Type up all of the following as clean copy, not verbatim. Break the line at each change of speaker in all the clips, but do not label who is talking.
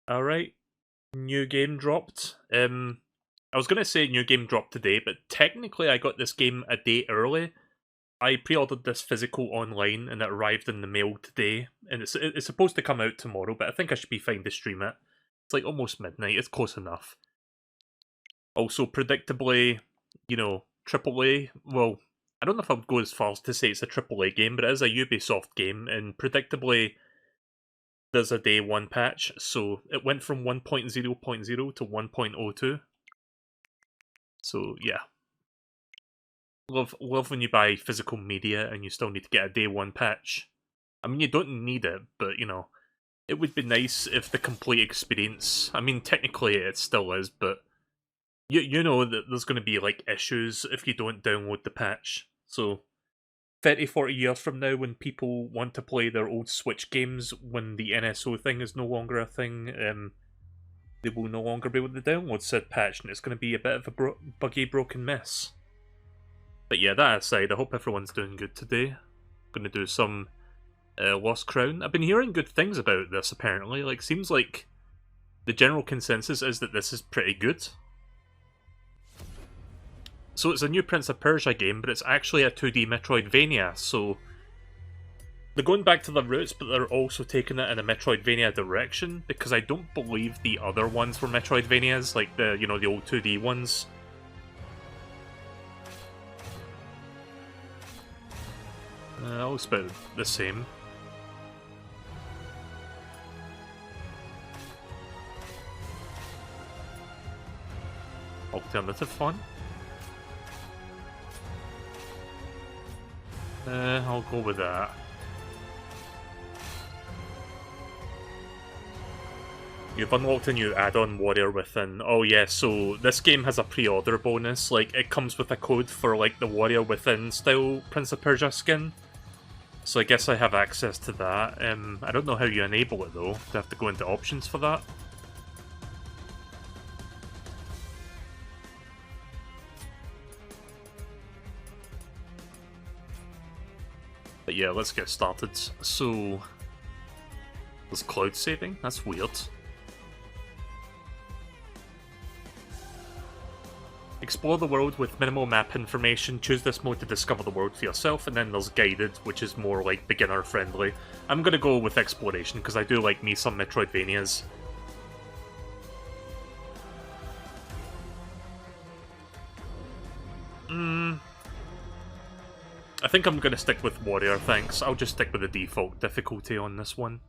Alright, new game dropped. I was gonna say new game dropped today, but technically I got this game a day early. I pre-ordered this physical online and it arrived in the mail today, and it's supposed to come out tomorrow, but I think I should be fine to stream it. It's like almost midnight, it's close enough. Also, predictably, you know, AAA, well, I don't know if I'd go as far as to say it's a AAA game, but it is a Ubisoft game, and predictably, there's a day one patch, so it went from 1.0.0 to 1.02. So yeah, love when you buy physical media and you still need to get a day one patch. I mean, you don't need it, but you know, it would be nice if the complete experience. I mean, technically it still is, but you know that there's going to be like issues if you don't download the patch. So 30, 40 years from now, when people want to play their old Switch games, when the NSO thing is no longer a thing, they will no longer be able to download said patch, and it's going to be a bit of a buggy, broken mess. But yeah, that aside, I hope everyone's doing good today. I'm going to do some Lost Crown. I've been hearing good things about this, apparently. Like, seems like the general consensus is that this is pretty good. So it's a new Prince of Persia game, but it's actually a 2D Metroidvania, so they're going back to their roots, but they're also taking it in a Metroidvania direction, because I don't believe the other ones were Metroidvanias, like the, you know, the old 2D ones. Looks about the same. Alternative fun. I'll go with that. You've unlocked a new add-on, Warrior Within. Oh yeah, so this game has a pre-order bonus. Like, it comes with a code for, like, the Warrior Within style Prince of Persia skin. So I guess I have access to that. I don't know how you enable it, though. Do I have to go into options for that? But yeah, let's get started. So, there's cloud saving? That's weird. Explore the world with minimal map information. Choose this mode to discover the world for yourself, and then there's guided, which is more like beginner friendly. I'm gonna go with exploration because I do like me some Metroidvanias. I think I'm gonna stick with Warrior, thanks. I'll just stick with the default difficulty on this one.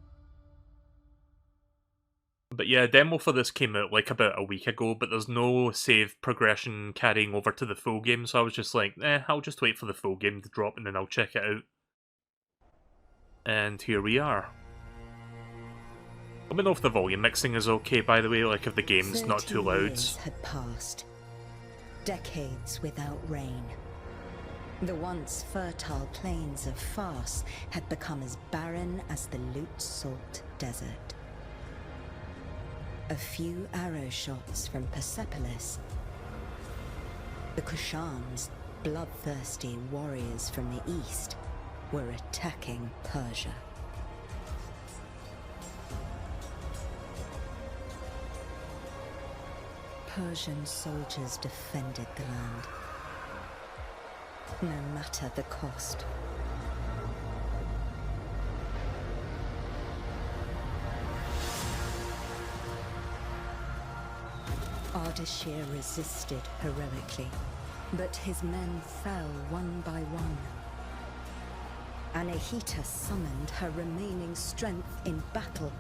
But yeah, demo for this came out like about a week ago, but there's no save progression carrying over to the full game, so I was just like, I'll just wait for the full game to drop and then I'll check it out. And here we are. Let me know if the volume mixing is okay, by the way, like if the game's not too loud.
Years had passed. Decades without rain. The once fertile plains of Fars had become as barren as the Lut-Salt Desert. A few arrow shots from Persepolis. The Kushans, bloodthirsty warriors from the east, were attacking Persia. Persian soldiers defended the land, no matter the cost. Ardashir resisted heroically, but his men fell one by one. Anahita summoned her remaining strength in battle.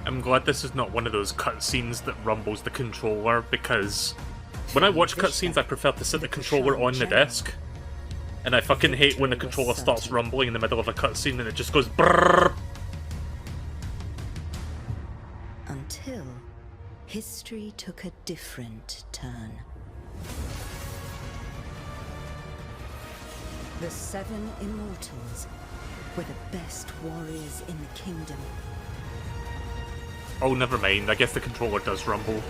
I'm glad this is not one of those cutscenes that rumbles the controller, because when I watch cutscenes I prefer to sit the controller on the desk. And I fucking hate when the controller starts rumbling in the middle of a cutscene and it just goes brrrr.
Until history took a different turn. The 7 Immortals were the best warriors in the kingdom.
Oh, never mind. I guess the controller does rumble.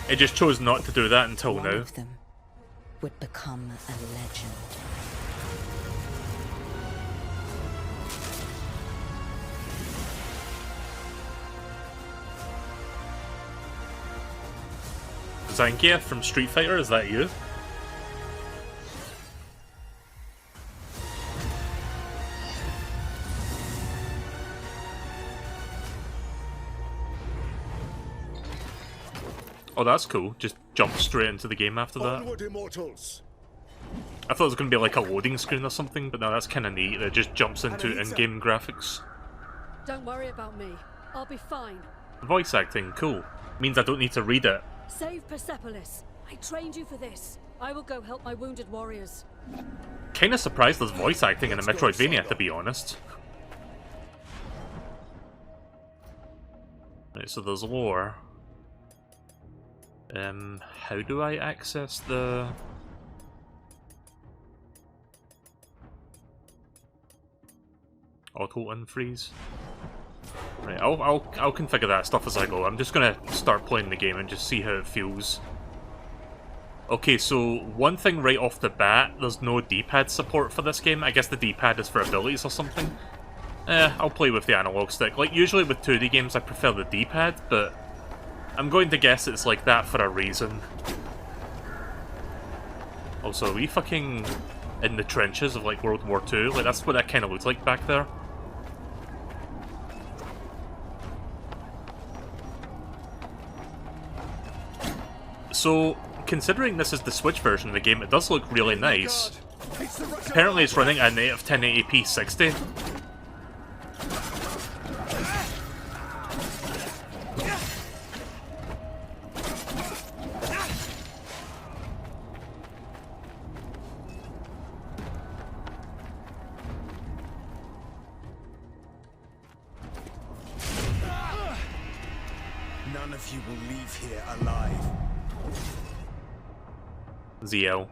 It just chose not to do that until
One
now.
of them would become a legend.
Zangief from Street Fighter, is that you? Oh, that's cool. Just jump straight into the game after that.
Onward, immortals.
I thought it was going to be like a loading screen or something, but no, that's kind of neat. It just jumps into in-game graphics.
Don't worry about me. I'll be fine.
Voice acting, cool. Means I don't need to read it.
Save Persepolis. I trained you for this. I will go help my wounded warriors.
Kinda surprised there's voice acting in a Metroidvania, to be honest. Right, so there's lore. How do I access the... auto unfreeze? Right, I'll configure that stuff as I go. I'm just gonna start playing the game and just see how it feels. Okay, so one thing right off the bat, there's no D-pad support for this game. I guess the D-pad is for abilities or something. I'll play with the analog stick. Like, usually with 2D games I prefer the D-pad, but I'm going to guess it's like that for a reason. Also, are we fucking in the trenches of, like, World War II? Like, that's what that kind of looked like back there. So, considering this is the Switch version of the game, it does look really nice. Apparently it's running at native 1080p 60.
None of you will leave here alive.
ZL.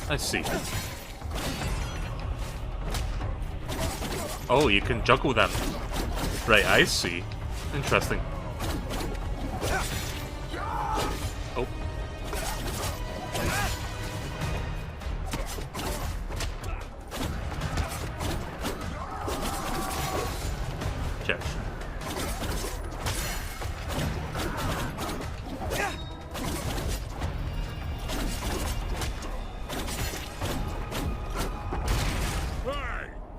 I see. Oh, you can juggle them. Right, I see. Interesting. Oh. Check.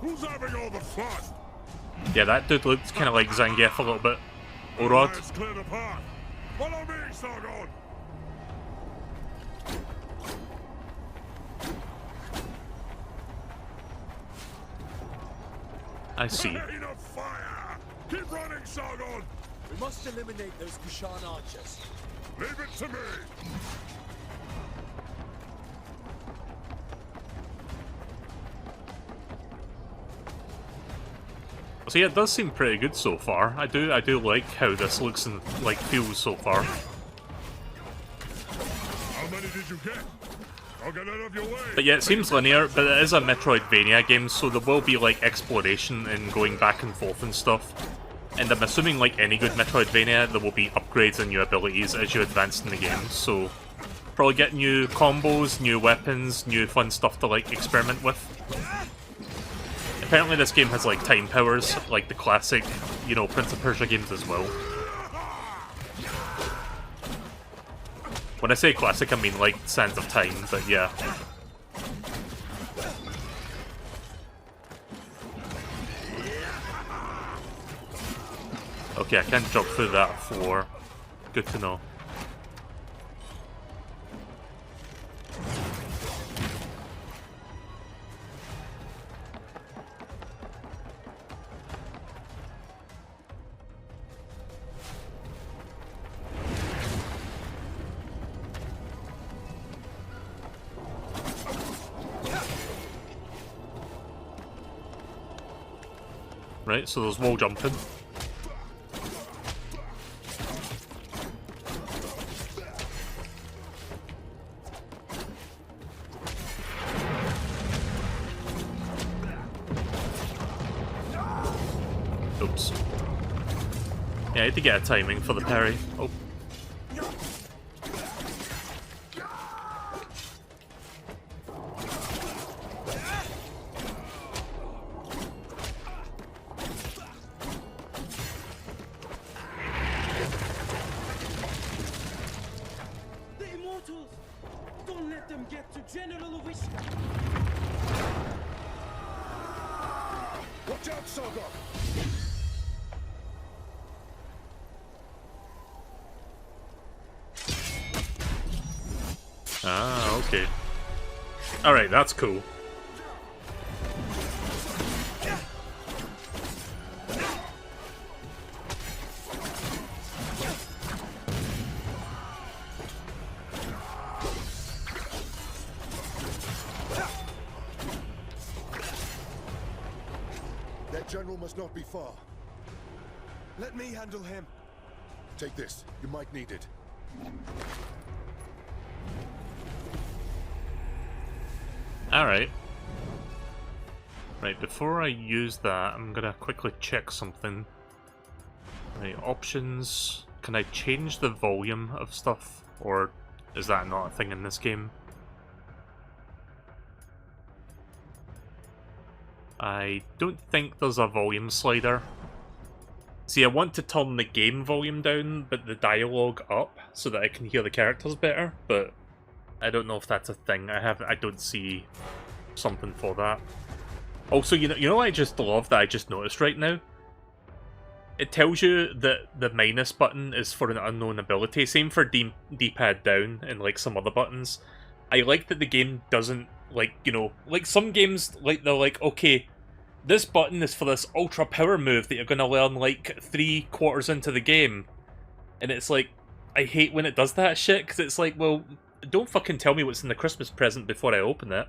Who's having all the fun?
Yeah, that dude looked kind of like Zangief a little bit. Orod.
Let's clear the path. Follow me, Sargon.
I see.
Rain of fire! Keep running, Sargon!
We must eliminate those Kushan archers.
Leave it to me!
So yeah, it does seem pretty good so far. I do like how this looks and like feels so far.
How many did you get? I'll get out of your way!
But yeah, it seems linear, but it is a Metroidvania game, so there will be like exploration and going back and forth and stuff. And I'm assuming like any good Metroidvania, there will be upgrades and new abilities as you advance in the game, so probably get new combos, new weapons, new fun stuff to like experiment with. Apparently this game has like time powers, like the classic, you know, Prince of Persia games as well. When I say classic, I mean like Sands of Time, but yeah. Okay, I can't jump through that floor. Good to know. Right, so there's wall jumping. Oops. Yeah, I had to get a timing for the parry. Oh.
mortals! Don't let them get to General Wishka!
Watch out, Sargon!
Ah, okay. Alright, that's cool.
That general must not be far.
Let me handle him.
Take this. You might need it.
Alright. Right, before I use that, I'm gonna quickly check something. Right, options. Can I change the volume of stuff? Or is that not a thing in this game? I don't think there's a volume slider. See, I want to turn the game volume down, but the dialogue up, so that I can hear the characters better, but I don't know if that's a thing. I don't see something for that. Also, you know what I just love that I just noticed right now? It tells you that the minus button is for an unknown ability. Same for D-pad down and like some other buttons. I like that the game doesn't, like, you know, like some games, like, they're like, okay, this button is for this ultra power move that you're gonna learn like 3/4 into the game. And it's like, I hate when it does that shit, because it's like, well, don't fucking tell me what's in the Christmas present before I open it.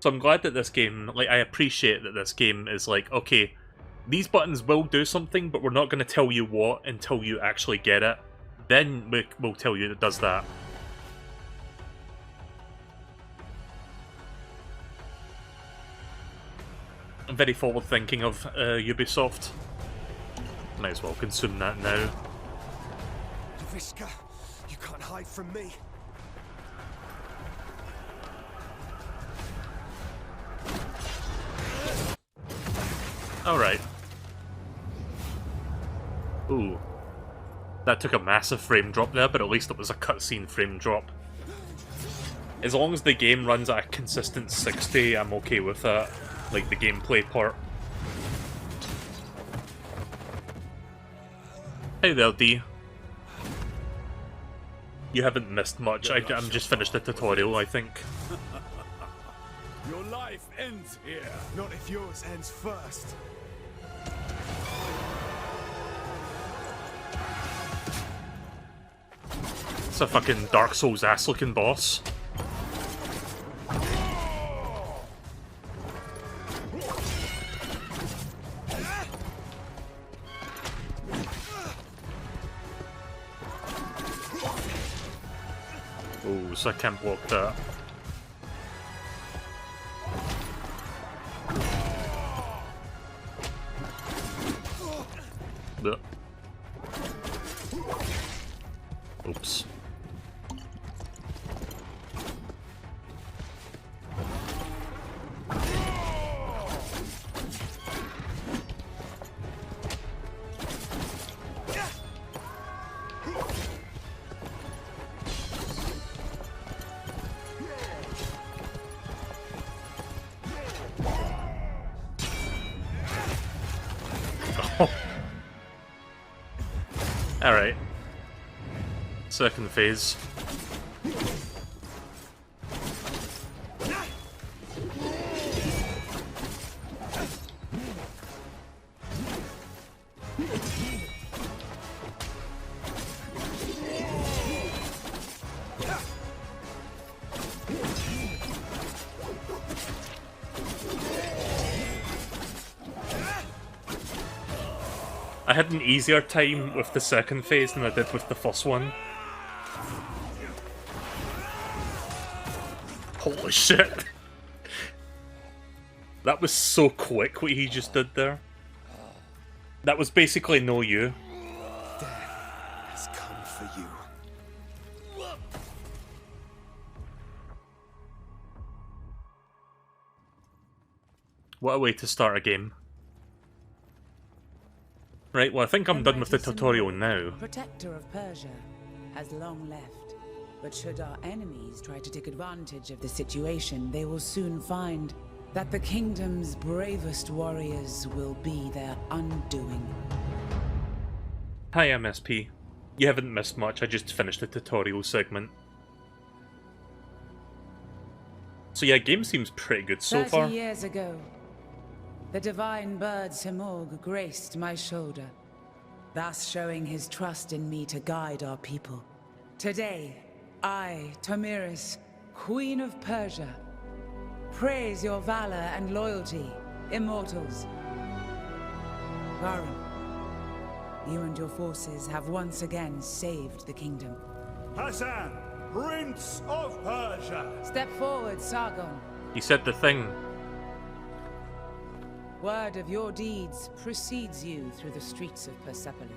So I'm glad that this game, like, I appreciate that this game is like, okay, these buttons will do something, but we're not going to tell you what until you actually get it. Then we'll tell you it does that. I'm very forward thinking of Ubisoft. Might as well consume that now.
Wishka, you can't hide from me.
Alright. Ooh. That took a massive frame drop there, but at least it was a cutscene frame drop. As long as the game runs at a consistent 60, I'm okay with that. Like the gameplay part. Hey there, D. You haven't missed much. I'm just finished the tutorial, I think.
Your life ends here.
Not if yours ends first.
It's a fucking Dark Souls ass-looking boss. Oh, so I can't block that. Blech. Oops. Alright. Second phase. I had an easier time with the second phase than I did with the first one. Holy shit. That was so quick what he just did there. That was basically no you.
Death has come for you.
What a way to start a game. Right, well I think I'm done with the tutorial now.
Protector of Persia, has long left. But should our enemies try to take advantage of the situation, they will soon find that the kingdom's bravest warriors will be their undoing.
Hi MSP. You haven't missed much, I just finished the tutorial segment. So yeah, game seems pretty good so
30
far.
years ago, the divine bird Simorg graced my shoulder, thus showing his trust in me to guide our people. Today, I, Tomiris, Queen of Persia, praise your valor and loyalty, immortals. Varum, you and your forces have once again saved the kingdom.
Hassan, Prince of Persia!
Step forward, Sargon.
You said the thing.
Word of your deeds precedes you through the streets of Persepolis.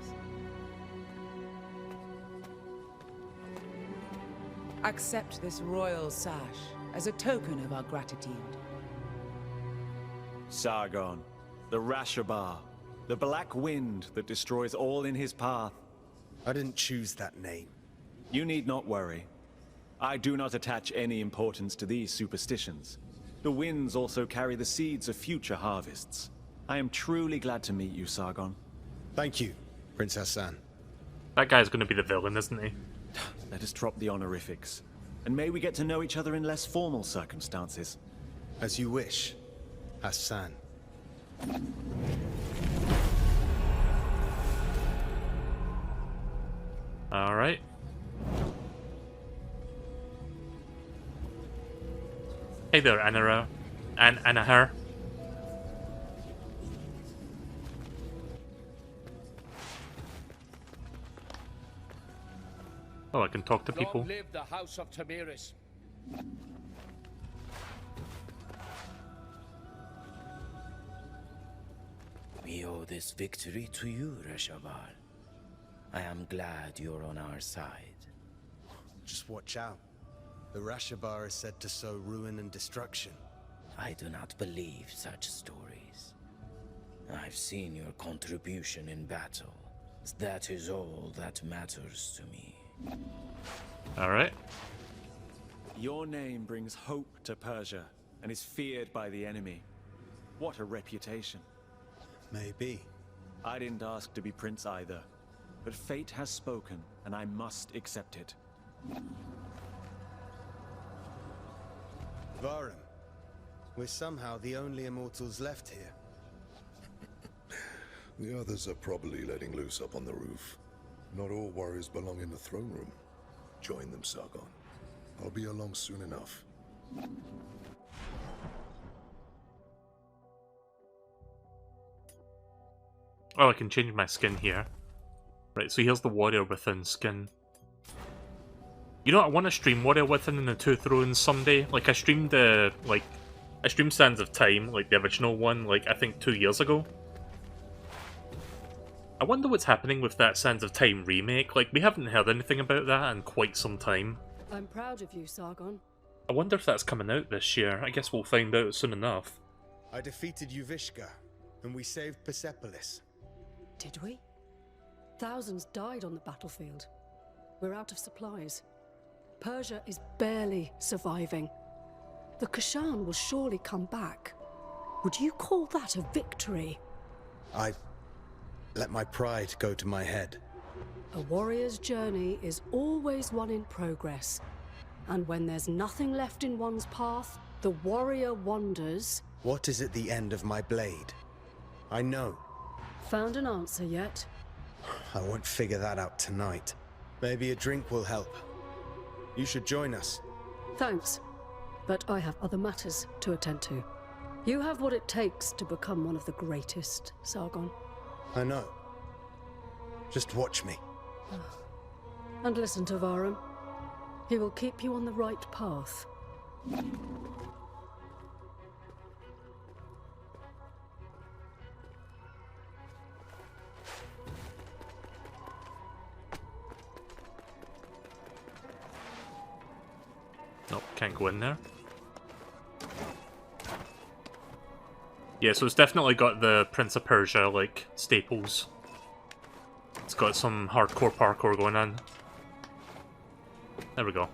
Accept this royal sash as a token of our gratitude.
Sargon, the Rashabar, the black wind that destroys all in his path.
I didn't choose that name.
You need not worry. I do not attach any importance to these superstitions. The winds also carry the seeds of future harvests. I am truly glad to meet you, Sargon.
Thank you, Prince Hassan.
That guy's gonna be the villain, isn't he?
Let us drop the honorifics. And may we get to know each other in less formal circumstances.
As you wish, Hassan.
Alright. Hey there, Anahar. Anahar. Oh, I can talk to people.
Long live the House of Tomiris.
We owe this victory to you, Rashabar. I am glad you're on our side.
Just watch out. The Rashabar is said to sow ruin and destruction.
I do not believe such stories. I've seen your contribution in battle. That is all that matters to me.
Alright.
Your name brings hope to Persia and is feared by the enemy. What a reputation.
Maybe.
I didn't ask to be prince either, but fate has spoken and I must accept it.
Varum, we're somehow the only immortals left here.
The others are probably letting loose up on the roof. Not all warriors belong in the throne room. Join them, Sargon. I'll be along soon enough.
Oh, I can change my skin here. Right, so here's the Warrior Within skin. You know what, I want to stream Warrior Within and the Two Thrones someday. Like, I streamed the, I streamed Sands of Time, like the original one, like, I think 2 years ago. I wonder what's happening with that Sands of Time remake. Like, we haven't heard anything about that in quite some time.
I'm proud of you, Sargon.
I wonder if that's coming out this year. I guess we'll find out soon enough.
I defeated Yuvishka, and we saved Persepolis.
Did we? Thousands died on the battlefield. We're out of supplies. Persia is barely surviving. The Kashan will surely come back. Would you call that a victory?
I let my pride go to my head.
A warrior's journey is always one in progress. And when there's nothing left in one's path, the warrior wanders.
What is at the end of my blade? I know.
Found an answer yet?
I won't figure that out tonight. Maybe a drink will help. You should join us.
Thanks, but I have other matters to attend to. You have what it takes to become one of the greatest, Sargon.
I know. Just watch me.
And listen to Varum. He will keep you on the right path.
Nope, can't go in there. Yeah, so it's definitely got the Prince of Persia, like, staples. It's got some hardcore parkour going on. There we go.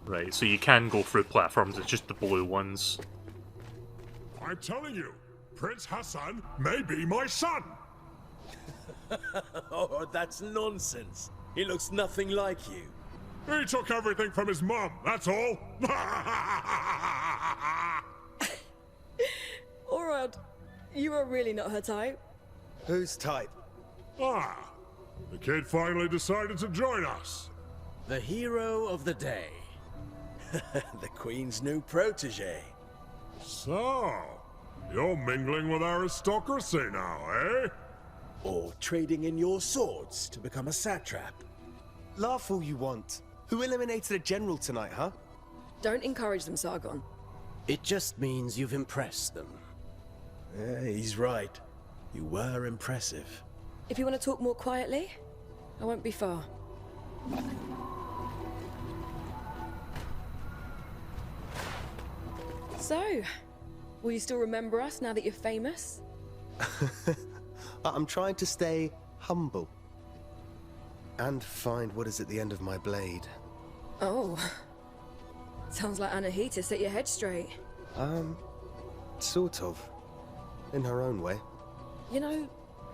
Right, so you can go through platforms, it's just the blue ones.
I'm telling you, Prince Hassan may be my son!
Oh, that's nonsense. He looks nothing like you.
He took everything from his mum, that's all!
Alright, you are really not her type.
Whose type?
Ah, the kid finally decided to join us.
The hero of the day. The Queen's new protege.
So, you're mingling with aristocracy now, eh?
Or trading in your swords to become a satrap.
Laugh all you want. Who eliminated a general tonight, huh?
Don't encourage them, Sargon.
It just means you've impressed them. He's right. You were impressive.
If you want to talk more quietly, I won't be far. So, will you still remember us now that you're famous?
I'm trying to stay humble. And find what is at the end of my blade.
Oh. Sounds like Anahita set your head straight.
Sort of. In her own way.
You know,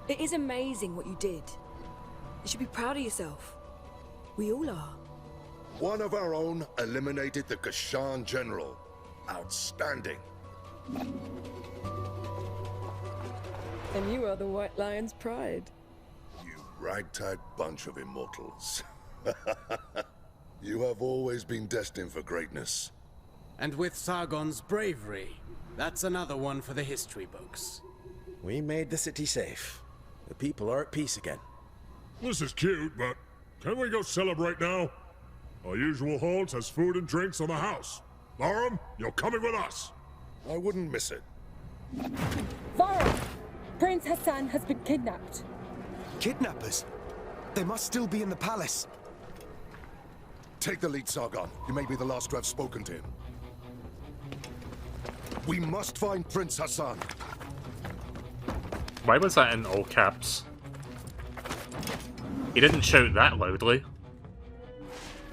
it is amazing what you did. You should be proud of yourself. We all are.
One of our own eliminated the Kashan general. Outstanding.
And you are the White Lion's pride.
You ragtag bunch of immortals. You have always been destined for greatness.
And with Sargon's bravery, that's another one for the history books.
We made the city safe. The people are at peace again.
This is cute, but can we go celebrate now? Our usual halt has food and drinks on the house. Loram, you're coming with us.
I wouldn't miss it.
Vara! Prince Hassan has been kidnapped.
Kidnappers? They must still be in the palace.
Take the lead, Sargon. You may be the last to have spoken to him. We must find Prince Hassan.
Why was that in all caps? He didn't shout that loudly.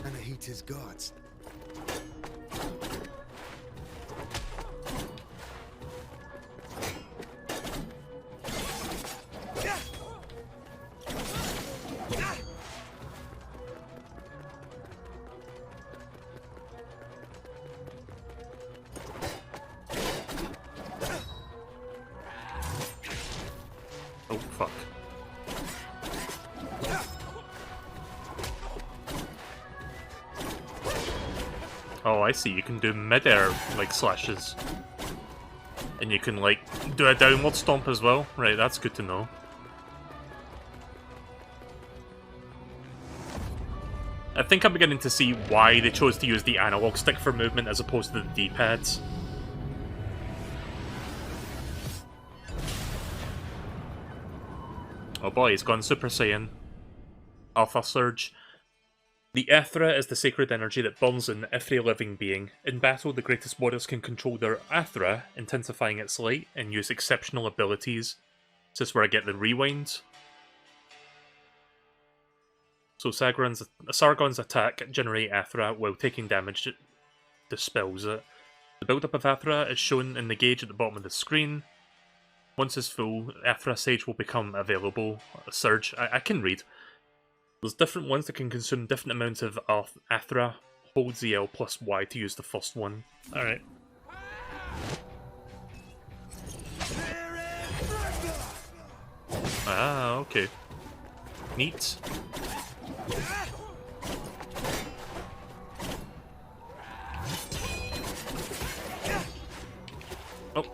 Anahita's guards.
Oh, fuck. Oh, I see. You can do mid-air, like, slashes. And you can, like, do a downward stomp as well. Right, that's good to know. I think I'm beginning to see why they chose to use the analog stick for movement as opposed to the D-pads. Oh boy, he's gone Super Saiyan. Alpha Surge. The Athra is the sacred energy that burns in every living being. In battle, the greatest warriors can control their Athra, intensifying its light, and use exceptional abilities. Is this where I get the rewind? So Sargon's attack generates Athra, while taking damage it dispels it. The build-up of Athra is shown in the gauge at the bottom of the screen. Once it's full, Athra Sage will become available. Surge, I can read. There's different ones that can consume different amounts of Athra. Hold ZL plus Y to use the first one. Alright. Ah, okay. Neat. Oh.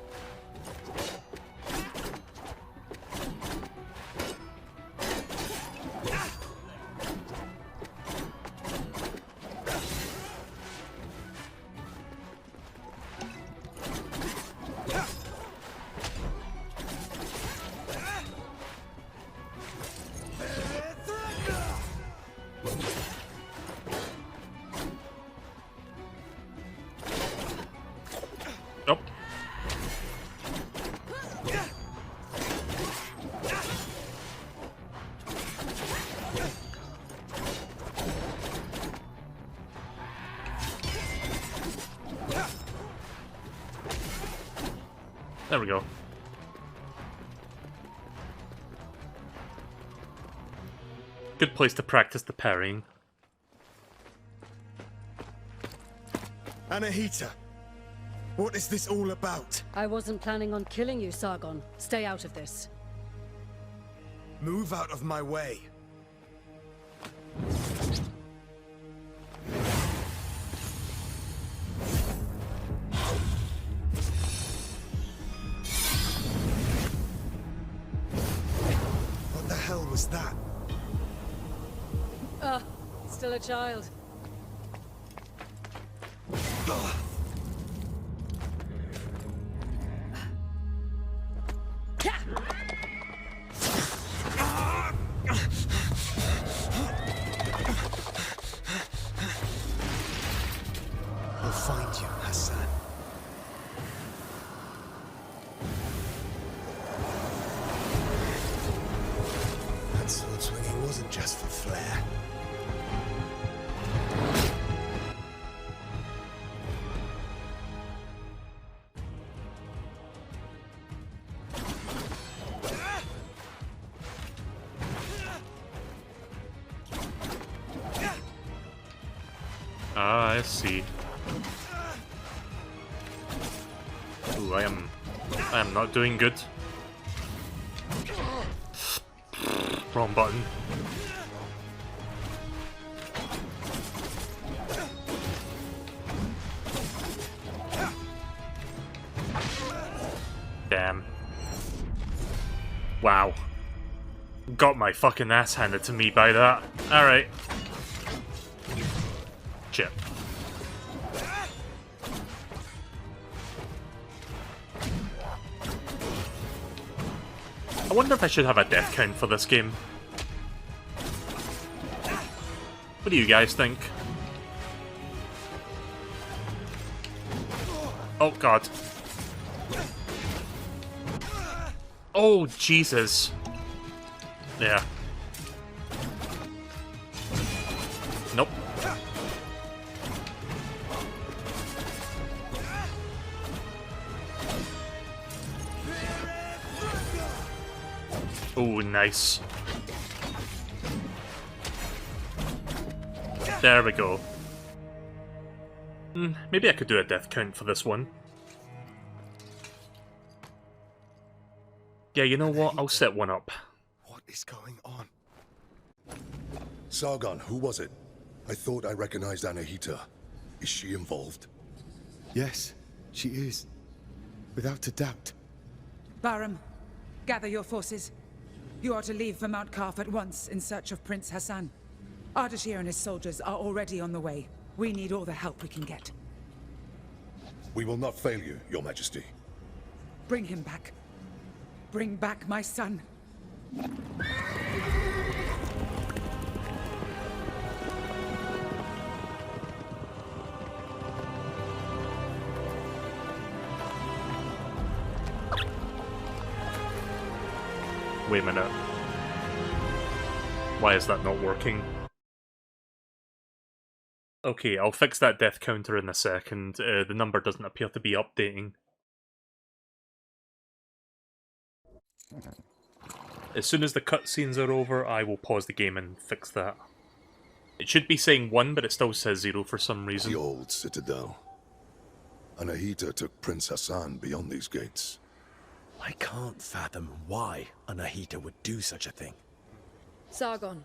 There we go. Good place to practice the parrying.
Anahita, what is this all about?
I wasn't planning on killing you, Sargon. Stay out of this.
Move out of my way. What the hell was that?
Still a child.
I'll find you, Hassan. That sword swinging wasn't just for flair.
Ah, I see. Ooh, I am not doing good. Wrong button. Damn. Wow. Got my fucking ass handed to me by that. Alright. Shit. I wonder if I should have a death count for this game. What do you guys think? Oh god. Oh Jesus. Yeah. Nope. Oh, nice. There we go. Maybe I could do a death count for this one. Yeah, you know what? I'll set one up.
What is going on?
Sargon, who was it? I thought I recognized Anahita. Is she involved?
Yes, she is. Without a doubt.
Baram, gather your forces. You are to leave for Mount Karf at once in search of Prince Hassan. Ardashir and his soldiers are already on the way. We need all the help we can get.
We will not fail you, Your Majesty.
Bring him back. Bring back my son.
Wait a minute. Why is that not working? Okay, I'll fix that death counter in a second. The number doesn't appear to be updating. As soon as the cutscenes are over, I will pause the game and fix that. It should be saying 1, but it still says 0 for some reason.
The old citadel. Anahita took Prince Hassan beyond these gates.
I can't fathom why Anahita would do such a thing.
Sargon,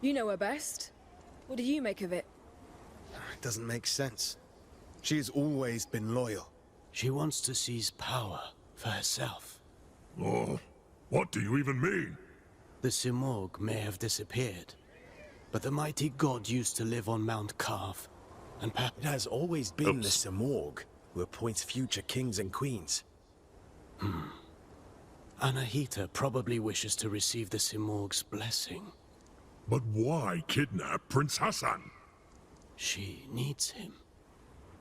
you know her best. What do you make of it?
It doesn't make sense. She has always been loyal.
She wants to seize power for herself.
Oh, what do you even mean?
The Simorg may have disappeared, but the mighty god used to live on Mount Karf, and it has always been the Simorg who appoints future kings and queens. Anahita probably wishes to receive the Simorg's blessing.
But why kidnap Prince Hassan?
She needs him.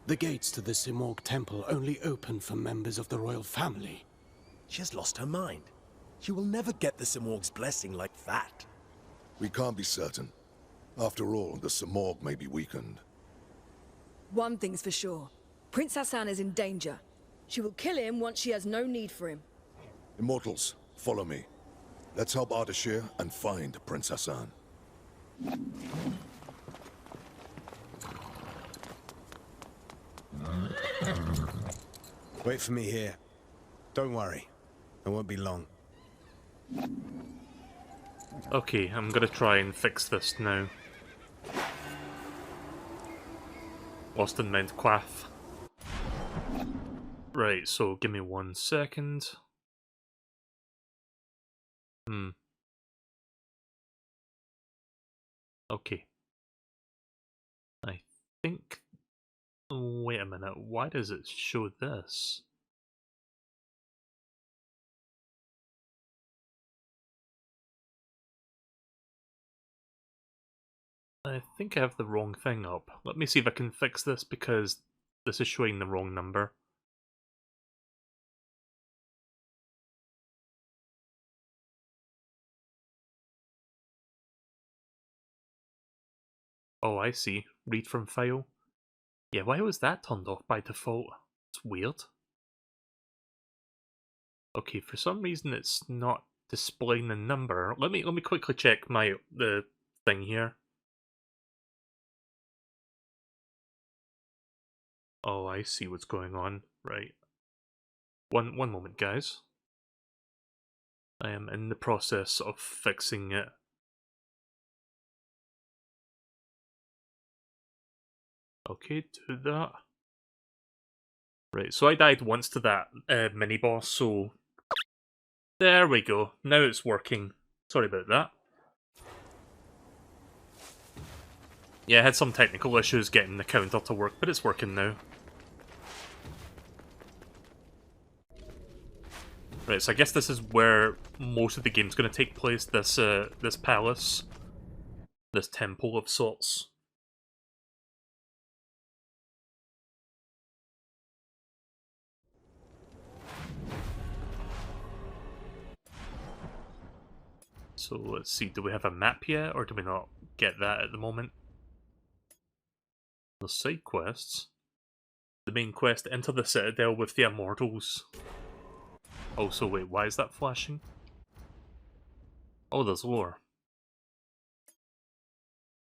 The gates to the Simorg temple only open for members of the royal family.
She has lost her mind. She will never get the Simorg's blessing like that.
We can't be certain. After all, the Samorg may be weakened.
One thing's for sure. Prince Hassan is in danger. She will kill him once she has no need for him.
Immortals, follow me. Let's help Ardashir and find Prince Hassan.
Wait for me here. Don't worry. I won't be long.
Okay, I'm gonna try and fix this now. Lost in Mount Quath. Right, so give me 1 second. Okay. I think... Wait a minute, why does it show this? I think I have the wrong thing up. Let me see if I can fix this because this is showing the wrong number. Oh, I see. Read from file. Yeah, why was that turned off by default? It's weird. Okay, for some reason it's not displaying the number. Let me quickly check the thing here. Oh, I see what's going on. Right. One moment, guys. I am in the process of fixing it. Okay, do that. Right, so I died once to that mini-boss, so... There we go. Now it's working. Sorry about that. Yeah, I had some technical issues getting the counter to work, but it's working now. Right, so I guess this is where most of the game's going to take place, this palace. This temple of sorts. So let's see, do we have a map yet, or do we not get that at the moment? The side quests. The main quest, enter the citadel with the immortals. Oh, so wait, why is that flashing? Oh, there's lore.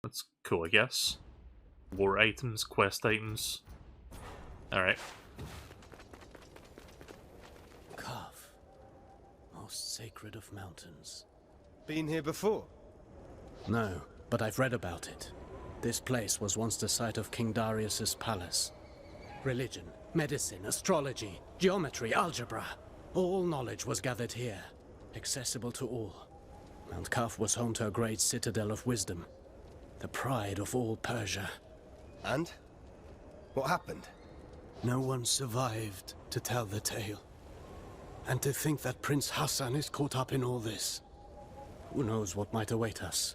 That's cool, I guess. Lore items, quest items. Alright.
Calf. Most sacred of mountains.
Been here before?
No, but I've read about it. This place was once the site of King Darius's palace. Religion, medicine, astrology, geometry, algebra. All knowledge was gathered here, accessible to all. Mount Calf was home to a great citadel of wisdom, the pride of all Persia.
And? What happened?
No one survived to tell the tale. And to think that Prince Hassan is caught up in all this. Who knows what might await us?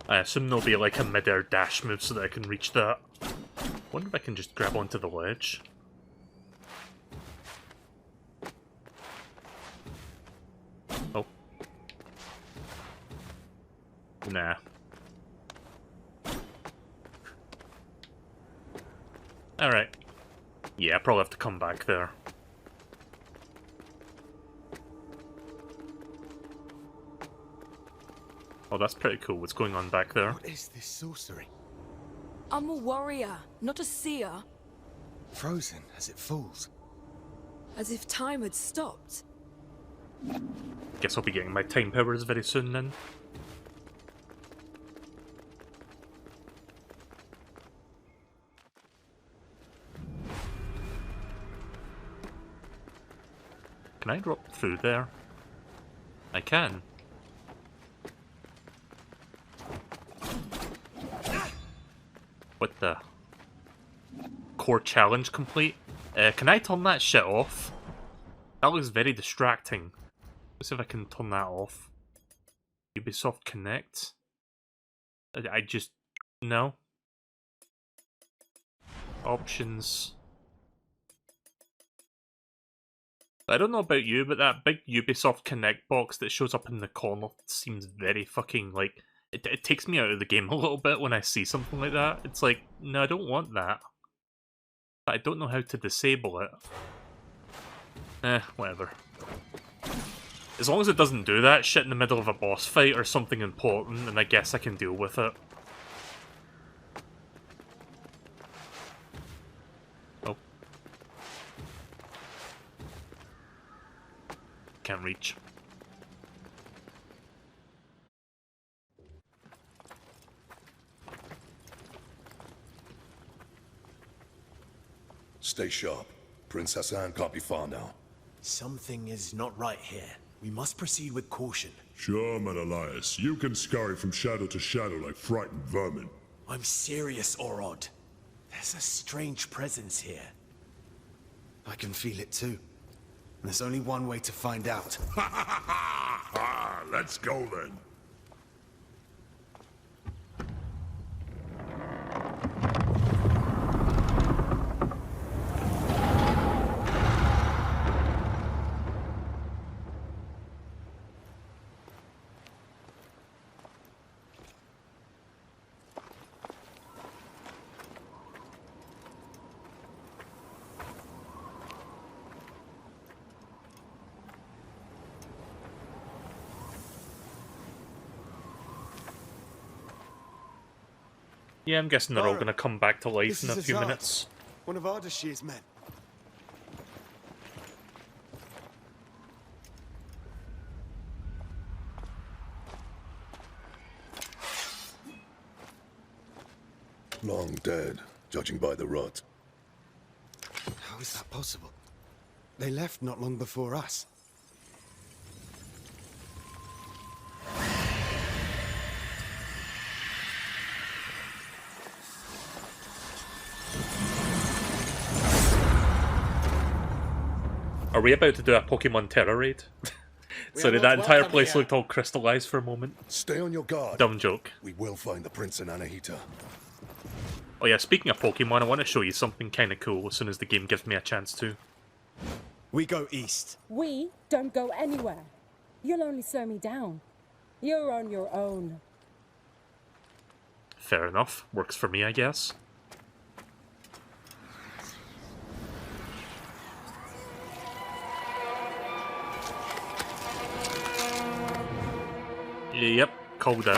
I assume there'll be like a mid-air dash move so that I can reach that. Wonder if I can just grab onto the ledge. Oh. Nah. Alright. Yeah, I probably have to come back there. Oh, that's pretty cool. What's going on back there?
What is this sorcery?
I'm a warrior, not a seer.
Frozen as it falls.
As if time had stopped.
Guess I'll be getting my time powers very soon then. Can I drop through there? I can. What the? Core challenge complete? Can I turn that shit off? That looks very distracting. Let's see if I can turn that off. Ubisoft Connect? I just... no. Options. I don't know about you, but that big Ubisoft Connect box that shows up in the corner seems very fucking, like... It takes me out of the game a little bit when I see something like that. It's like, no, I don't want that. But I don't know how to disable it. Whatever. As long as it doesn't do that shit in the middle of a boss fight or something important, then I guess I can deal with it. Oh. Can't reach.
Stay sharp. Prince Hassan can't be far now.
Something is not right here. We must proceed with caution.
Sure, Menelaus. You can scurry from shadow to shadow like frightened vermin.
I'm serious, Orod. There's a strange presence here.
I can feel it too. There's only one way to find out.
Let's go then.
Yeah, I'm guessing they're all going to come back to life in a few
Azad,
minutes.
One of Ardashir's men.
Long dead, judging by the rot.
How is that possible? They left not long before us.
Are we about to do a Pokemon Terror Raid? Sorry, that entire place looked all crystallized for a moment.
Stay on your guard.
Dumb joke.
We will find the Prince and Anahita.
Oh yeah, speaking of Pokemon, I want to show you something kind of cool as soon as the game gives me a chance to.
We go east.
We don't go anywhere. You'll only slow me down. You're on your own.
Fair enough. Works for me, I guess. Yep, called it.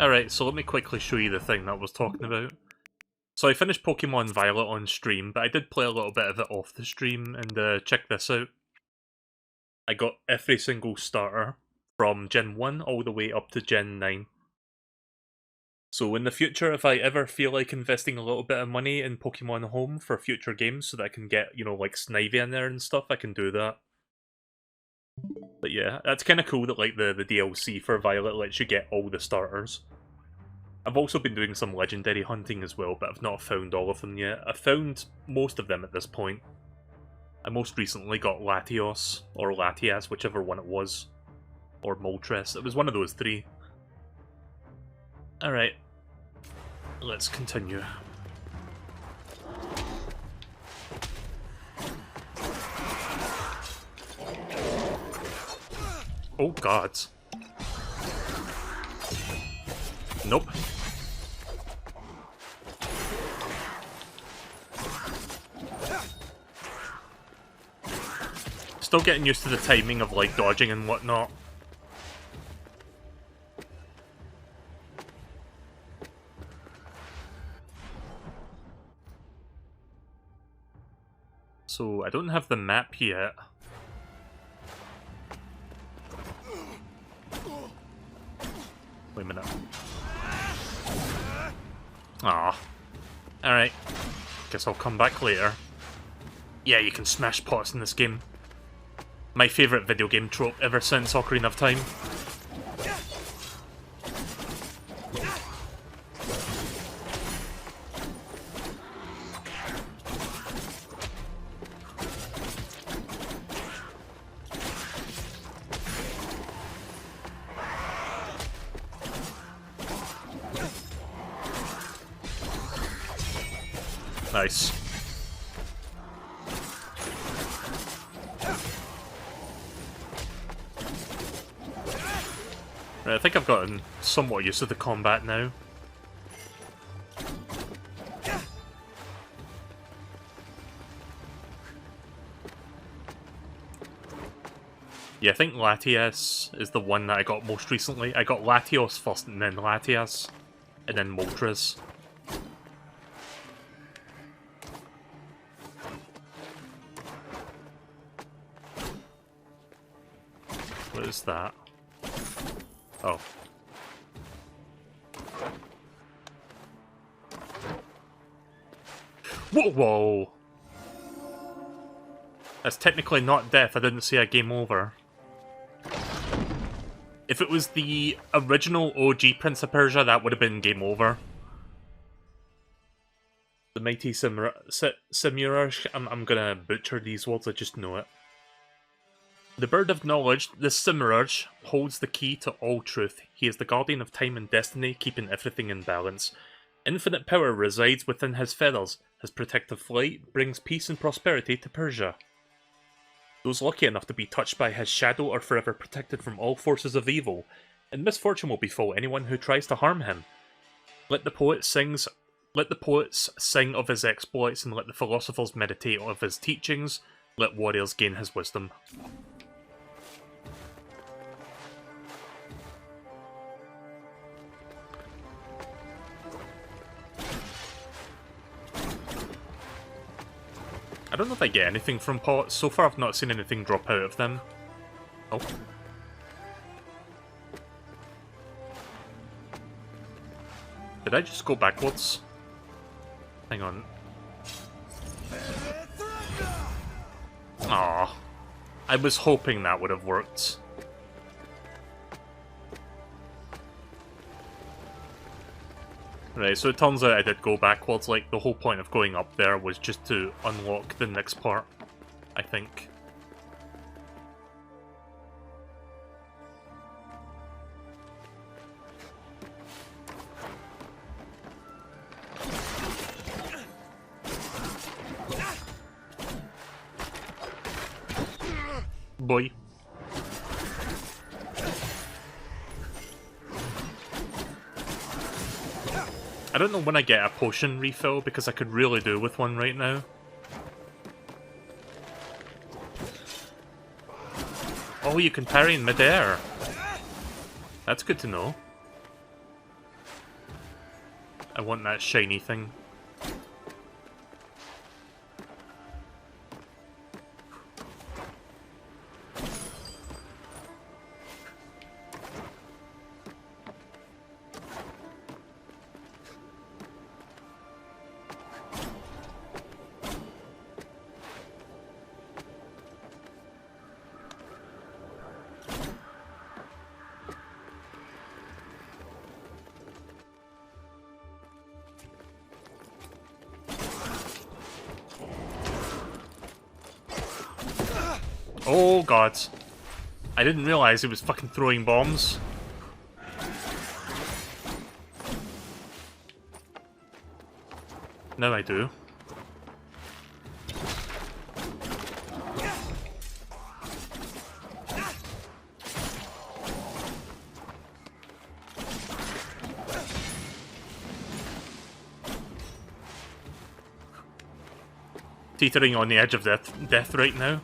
Alright, so let me quickly show you the thing that I was talking about. So I finished Pokemon Violet on stream, but I did play a little bit of it off the stream, and check this out. I got every single starter from Gen 1 all the way up to Gen 9. So in the future, if I ever feel like investing a little bit of money in Pokemon Home for future games so that I can get, you know, like Snivy in there and stuff, I can do that. But yeah, that's kind of cool that like the DLC for Violet lets you get all the starters. I've also been doing some legendary hunting as well, but I've not found all of them yet. I've found most of them at this point. I most recently got Latios, or Latias, whichever one it was. Or Moltres. It was one of those three. Alright. Let's continue. Oh god. Nope. Still getting used to the timing of like dodging and whatnot. So I don't have the map yet. Wait a minute. Ah. Alright. Guess I'll come back later. Yeah, you can smash pots in this game. My favourite video game trope ever since Ocarina of Time. Nice. Right, I think I've gotten somewhat used to the combat now. Yeah, I think Latias is the one that I got most recently. I got Latios first, and then Latias, and then Moltres. What is that? Oh. Whoa, whoa! That's technically not death, I didn't see a game over. If it was the original OG Prince of Persia, that would have been game over. The mighty Simuraj, I'm gonna butcher these words, I just know it. The Bird of Knowledge, the Simuraj, holds the key to all truth. He is the guardian of time and destiny, keeping everything in balance. Infinite power resides within his feathers. His protective flight brings peace and prosperity to Persia. Those lucky enough to be touched by his shadow are forever protected from all forces of evil, and misfortune will befall anyone who tries to harm him. Let the poets sing of his exploits, and let the philosophers meditate of his teachings. Let warriors gain his wisdom. I don't know if I get anything from pots. So far I've not seen anything drop out of them. Oh. Did I just go backwards? Hang on. Aww. I was hoping that would have worked. Right, so it turns out I did go backwards. Like, the whole point of going up there was just to unlock the next part, I think. Boy. I don't know when I get a potion refill, because I could really do with one right now. Oh, you can parry in midair. That's good to know. I want that shiny thing. Oh god. I didn't realize he was fucking throwing bombs. Now I do. Teetering on the edge of death right now.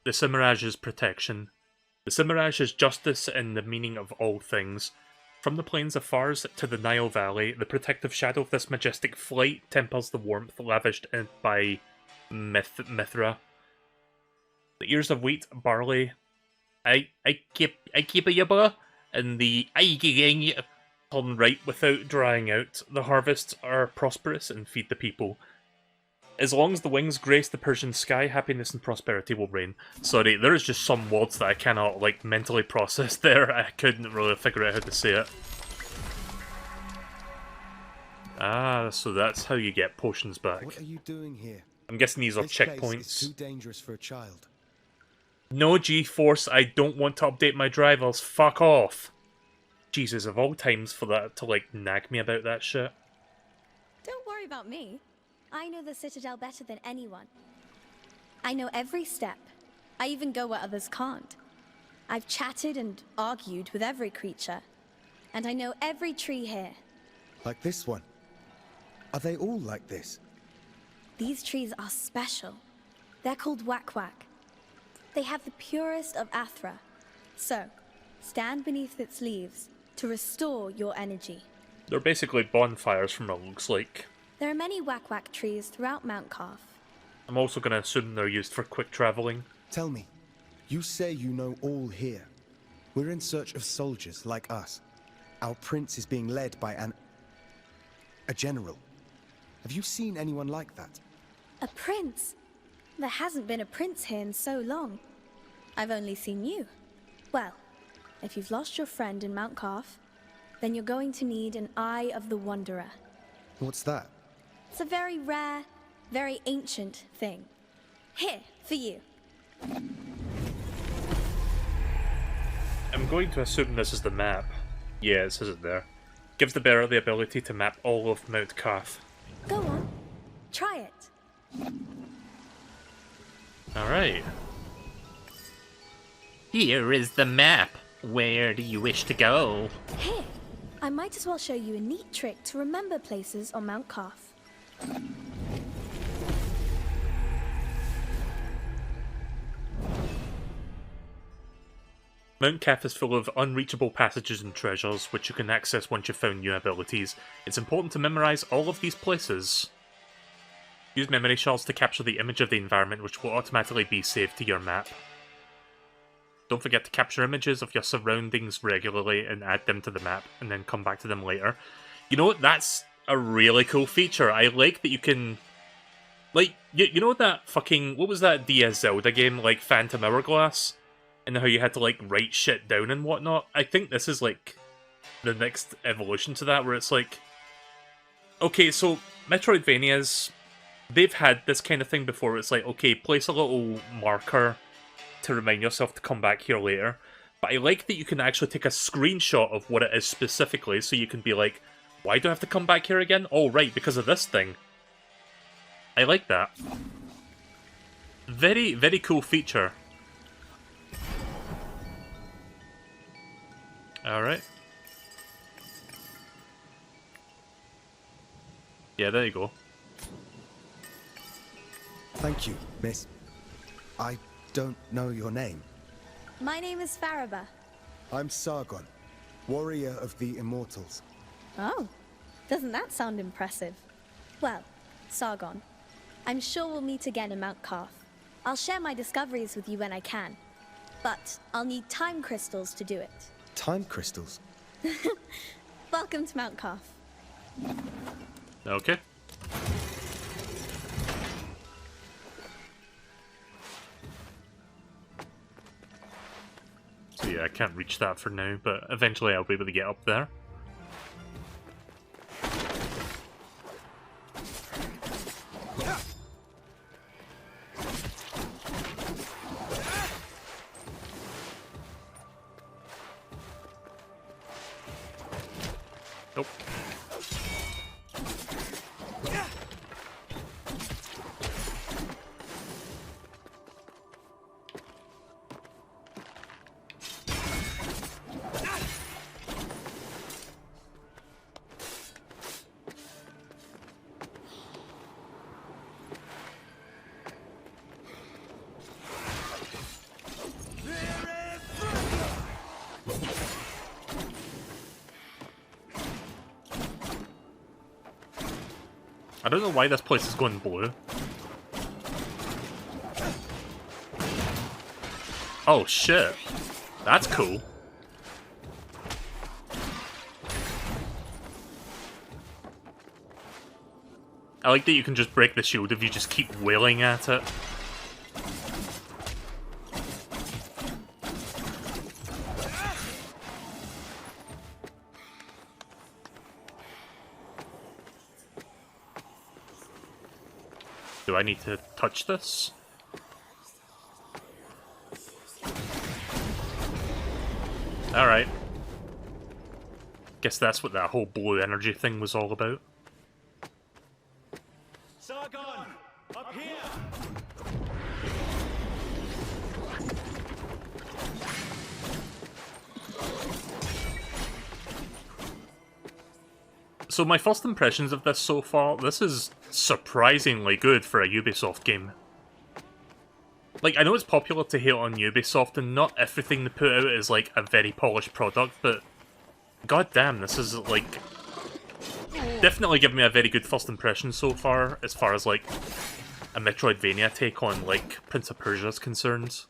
The Simuraj's protection. The Simuraj is justice in the meaning of all things. From the plains of Fars to the Nile Valley, the protective shadow of this majestic flight tempers the warmth lavished by Mithra. The ears of wheat, barley, I keep a yabba, and the turn ripe without drying out. The harvests are prosperous and feed the people. As long as the wings grace the Persian sky, happiness and prosperity will reign. Sorry, there is just some words that I cannot, like, mentally process there. I couldn't really figure out how to say it. Ah, so that's how you get potions back.
What are you doing here? I'm guessing these are This place
checkpoints.
is too dangerous for a child.
No, G-Force, I don't want to update my drivers. Fuck off. Jesus, of all times for that to, like, nag me about that shit.
Don't worry about me. I know the Citadel better than anyone. I know every step. I even go where others can't. I've chatted and argued with every creature. And I know every tree here.
Like this one? Are they all like this?
These trees are special. They're called Wak-Wak. They have the purest of Athra. So, stand beneath its leaves to restore your energy.
They're basically bonfires from what it looks like.
There are many Wak-Wak trees throughout Mount Carth.
I'm also going to assume they're used for quick traveling.
Tell me, you say you know all here. We're in search of soldiers like us. Our prince is being led by a general. Have you seen anyone like that?
A prince? There hasn't been a prince here in so long. I've only seen you. Well, if you've lost your friend in Mount Carth, then you're going to need an Eye of the Wanderer.
What's that?
It's a very rare, very ancient thing. Here, for you.
I'm going to assume this is the map. Yeah, it says it there. Gives the bearer the ability to map all of Mount Carth.
Go on. Try it.
Alright. Here is the map. Where do you wish to go?
Here. I might as well show you a neat trick to remember places on Mount Carth.
Mount Carth is full of unreachable passages and treasures, which you can access once you've found new abilities. It's important to memorize all of these places. Use memory shards to capture the image of the environment, which will automatically be saved to your map. Don't forget to capture images of your surroundings regularly and add them to the map, and then come back to them later. You know what? That's a really cool feature. I like that you can... Like, you know that fucking... What was that DS Zelda game, like Phantom Hourglass? And how you had to, like, write shit down and whatnot? I think this is, like, the next evolution to that, where it's like... Okay, so Metroidvanias, they've had this kind of thing before. It's like, okay, place a little marker to remind yourself to come back here later. But I like that you can actually take a screenshot of what it is specifically, so you can be like, why do I have to come back here again? Oh, right, because of this thing. I like that. Very, very cool feature. Alright. Yeah, there you go.
Thank you, miss. I don't know your name.
My name is Faraba.
I'm Sargon, warrior of the Immortals.
Oh, doesn't that sound impressive? Well, Sargon, I'm sure we'll meet again in Mount Carth. I'll share my discoveries with you when I can, but I'll need time crystals to do it.
Time crystals?
Welcome to Mount Carth.
Okay. So yeah, I can't reach that for now, but eventually I'll be able to get up there. Nope. I don't know why this place is going blue. Oh shit. That's cool. I like that you can just break the shield if you just keep wailing at it. Do I need to touch this? Alright. Guess that's what that whole blue energy thing was all about.
Sargon! Up here!
So my first impressions of this so far, this is surprisingly good for a Ubisoft game. Like, I know it's popular to hate on Ubisoft, and not everything they put out is, like, a very polished product, but god damn, this is, like, definitely giving me a very good first impression so far, as like, a Metroidvania take on, like, Prince of Persia is concerned.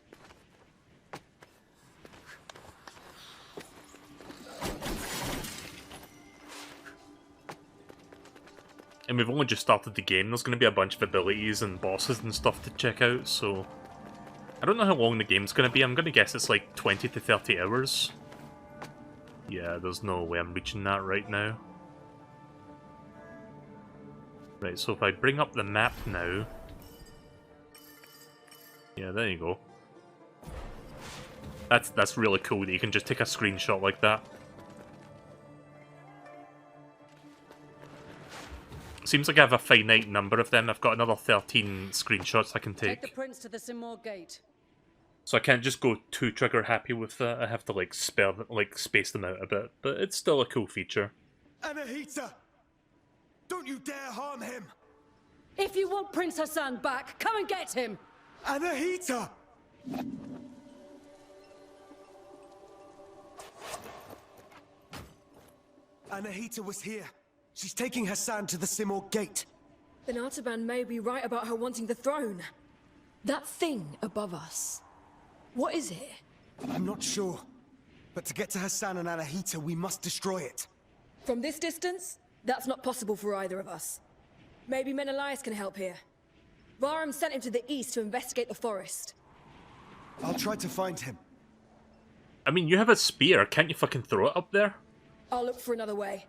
And we've only just started the game, there's going to be a bunch of abilities and bosses and stuff to check out, so... I don't know how long the game's going to be, I'm going to guess it's like 20 to 30 hours. Yeah, there's no way I'm reaching that right now. Right, so if I bring up the map now... Yeah, there you go. That's really cool that you can just take a screenshot like that. Seems like I have a finite number of them. I've got another 13 screenshots I can
Take the
take.
prince to the Simor Gate.
So I can't just go too trigger happy with that. I have to like space them out a bit, but it's still a cool feature.
Anahita! Don't you dare harm him!
If you want Prince Hassan back, come and get him!
Anahita! Anahita was here. She's taking Hassan to the Simor Gate.
Then Artaban may be right about her wanting the throne. That thing above us. What is it?
I'm not sure. But to get to Hassan and Anahita, we must destroy it.
From this distance, that's not possible for either of us. Maybe Menelaus can help here. Varum sent him to the east to investigate the forest.
I'll try to find him.
I mean, you have a spear. Can't you fucking throw it up there?
I'll look for another way.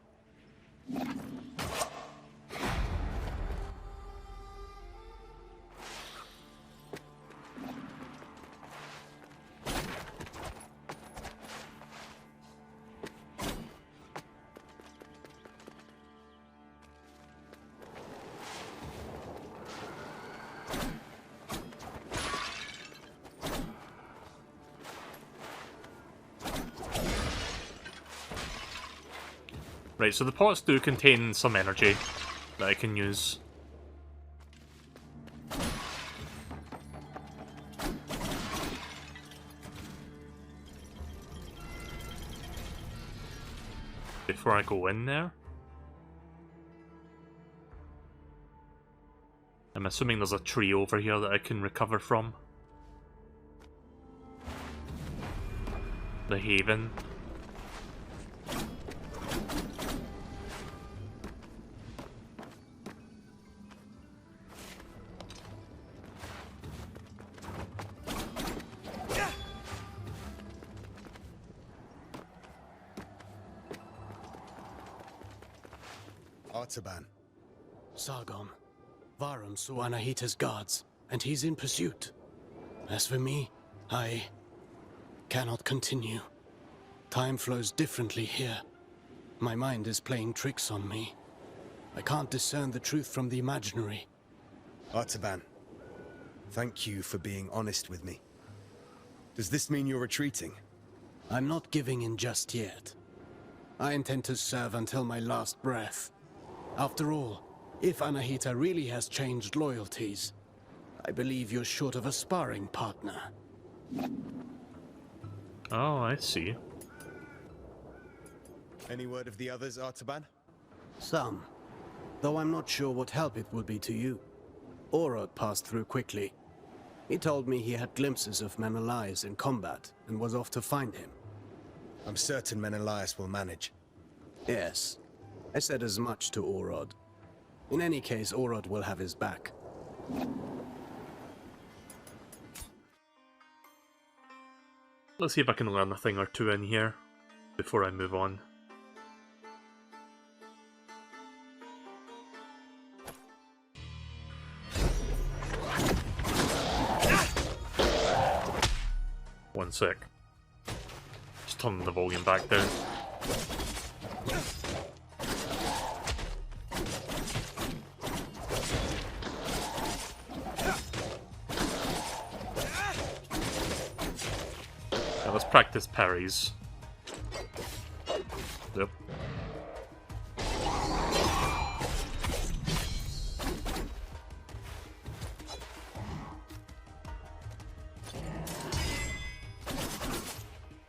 Right, so the pots do contain some energy that I can use. Before I go in there. I'm assuming there's a tree over here that I can recover from. The Haven.
Artaban.
Sargon. Varum saw Anahita's guards, and he's in pursuit. As for me, I cannot continue. Time flows differently here. My mind is playing tricks on me. I can't discern the truth from the imaginary.
Artaban, thank you for being honest with me. Does this mean you're retreating?
I'm not giving in just yet. I intend to serve until my last breath. After all, if Anahita really has changed loyalties, I believe you're short of a sparring partner.
Oh, I see.
Any word of the others, Artaban?
Some. Though I'm not sure what help it would be to you. Orod passed through quickly. He told me he had glimpses of Menelaus in combat and was off to find him.
I'm certain Menelaus will manage.
Yes. I said as much to Orod. In any case, Orod will have his back.
Let's see if I can learn a thing or two in here before I move on. One sec. Just turn the volume back down. Now let's practice parries. Yep.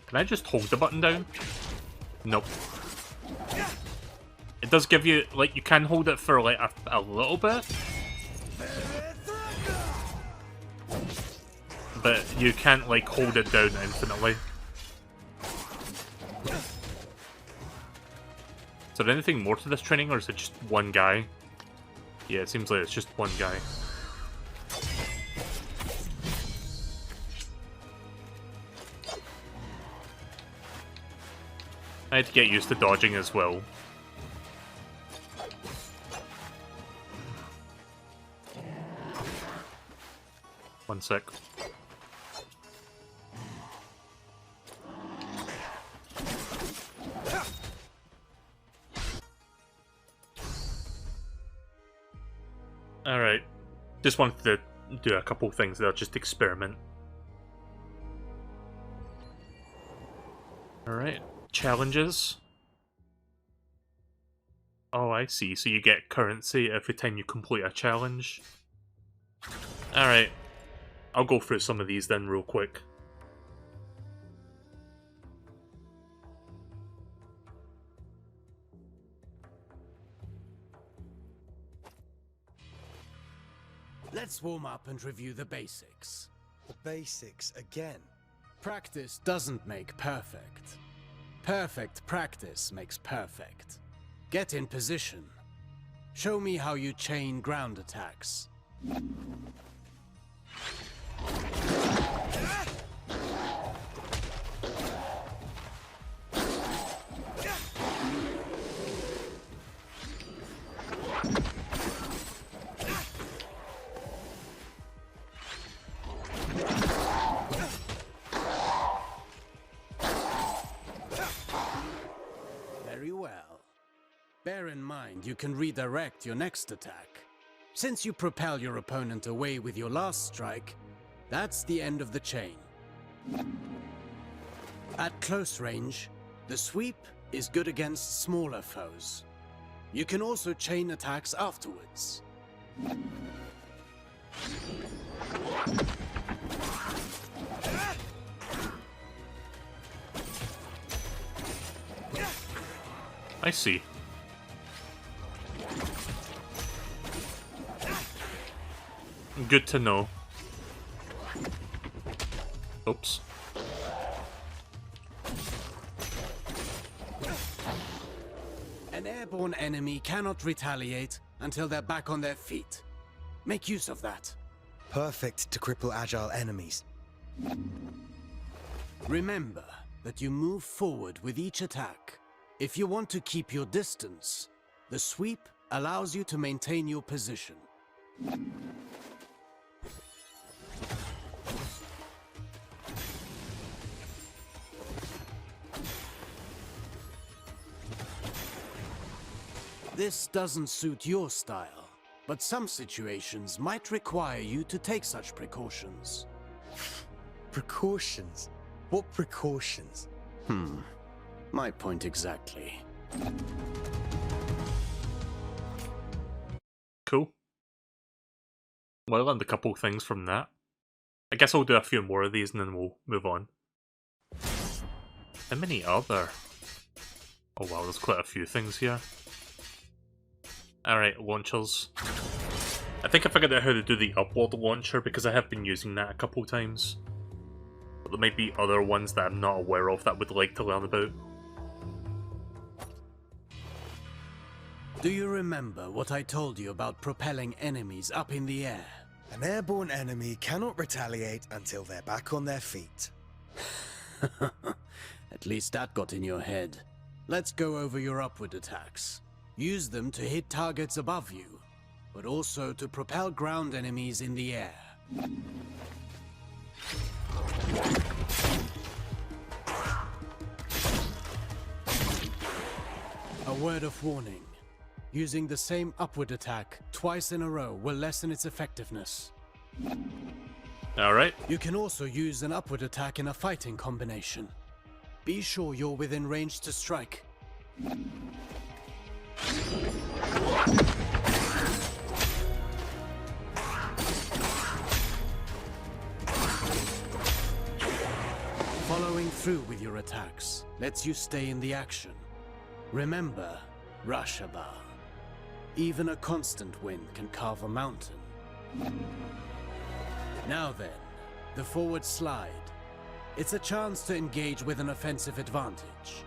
Can I just hold the button down? Nope. It does give you, like, you can hold it for, like, a little bit. But you can't, like, hold it down infinitely. Is there anything more to this training, or is it just one guy? Yeah, it seems like it's just one guy. I had to get used to dodging as well. One sec. Alright. Just wanted to do a couple things there, just experiment. Alright. Challenges. Oh, I see. So you get currency every time you complete a challenge. Alright. I'll go through some of these then real quick.
Let's warm up and review the basics.
The basics again?
Practice doesn't make perfect. Perfect practice makes perfect. Get in position. Show me how you chain ground attacks. Very well. Bear in mind you can redirect your next attack. Since you propel your opponent away with your last strike, that's the end of the chain. At close range, the sweep is good against smaller foes. You can also chain attacks afterwards.
I see. Good to know. Oops.
An airborne enemy cannot retaliate until they're back on their feet. Make use of that.
Perfect to cripple agile enemies.
Remember that you move forward with each attack. If you want to keep your distance, the sweep allows you to maintain your position. This doesn't suit your style, but some situations might require you to take such precautions.
Precautions? What precautions?
My point exactly.
Cool. Well, I learned a couple things from that. I guess I'll do a few more of these and then we'll move on. How many are there? Oh wow, there's quite a few things here. Alright, launchers. I think I figured out how to do the upward launcher because I have been using that a couple times. But there might be other ones that I'm not aware of that I would like to learn about.
Do you remember what I told you about propelling enemies up in the air?
An airborne enemy cannot retaliate until they're back on their feet.
At least that got in your head. Let's go over your upward attacks. Use them to hit targets above you, but also to propel ground enemies in the air. word of warning. Using the same upward attack twice in a row will lessen its effectiveness.
Alright.
You can also use an upward attack in a fighting combination. Be sure you're within range to strike. Following through with your attacks lets you stay in the action. Remember, Rashaba. Even a constant wind can carve a mountain. Now then, the forward slide. It's a chance to engage with an offensive advantage.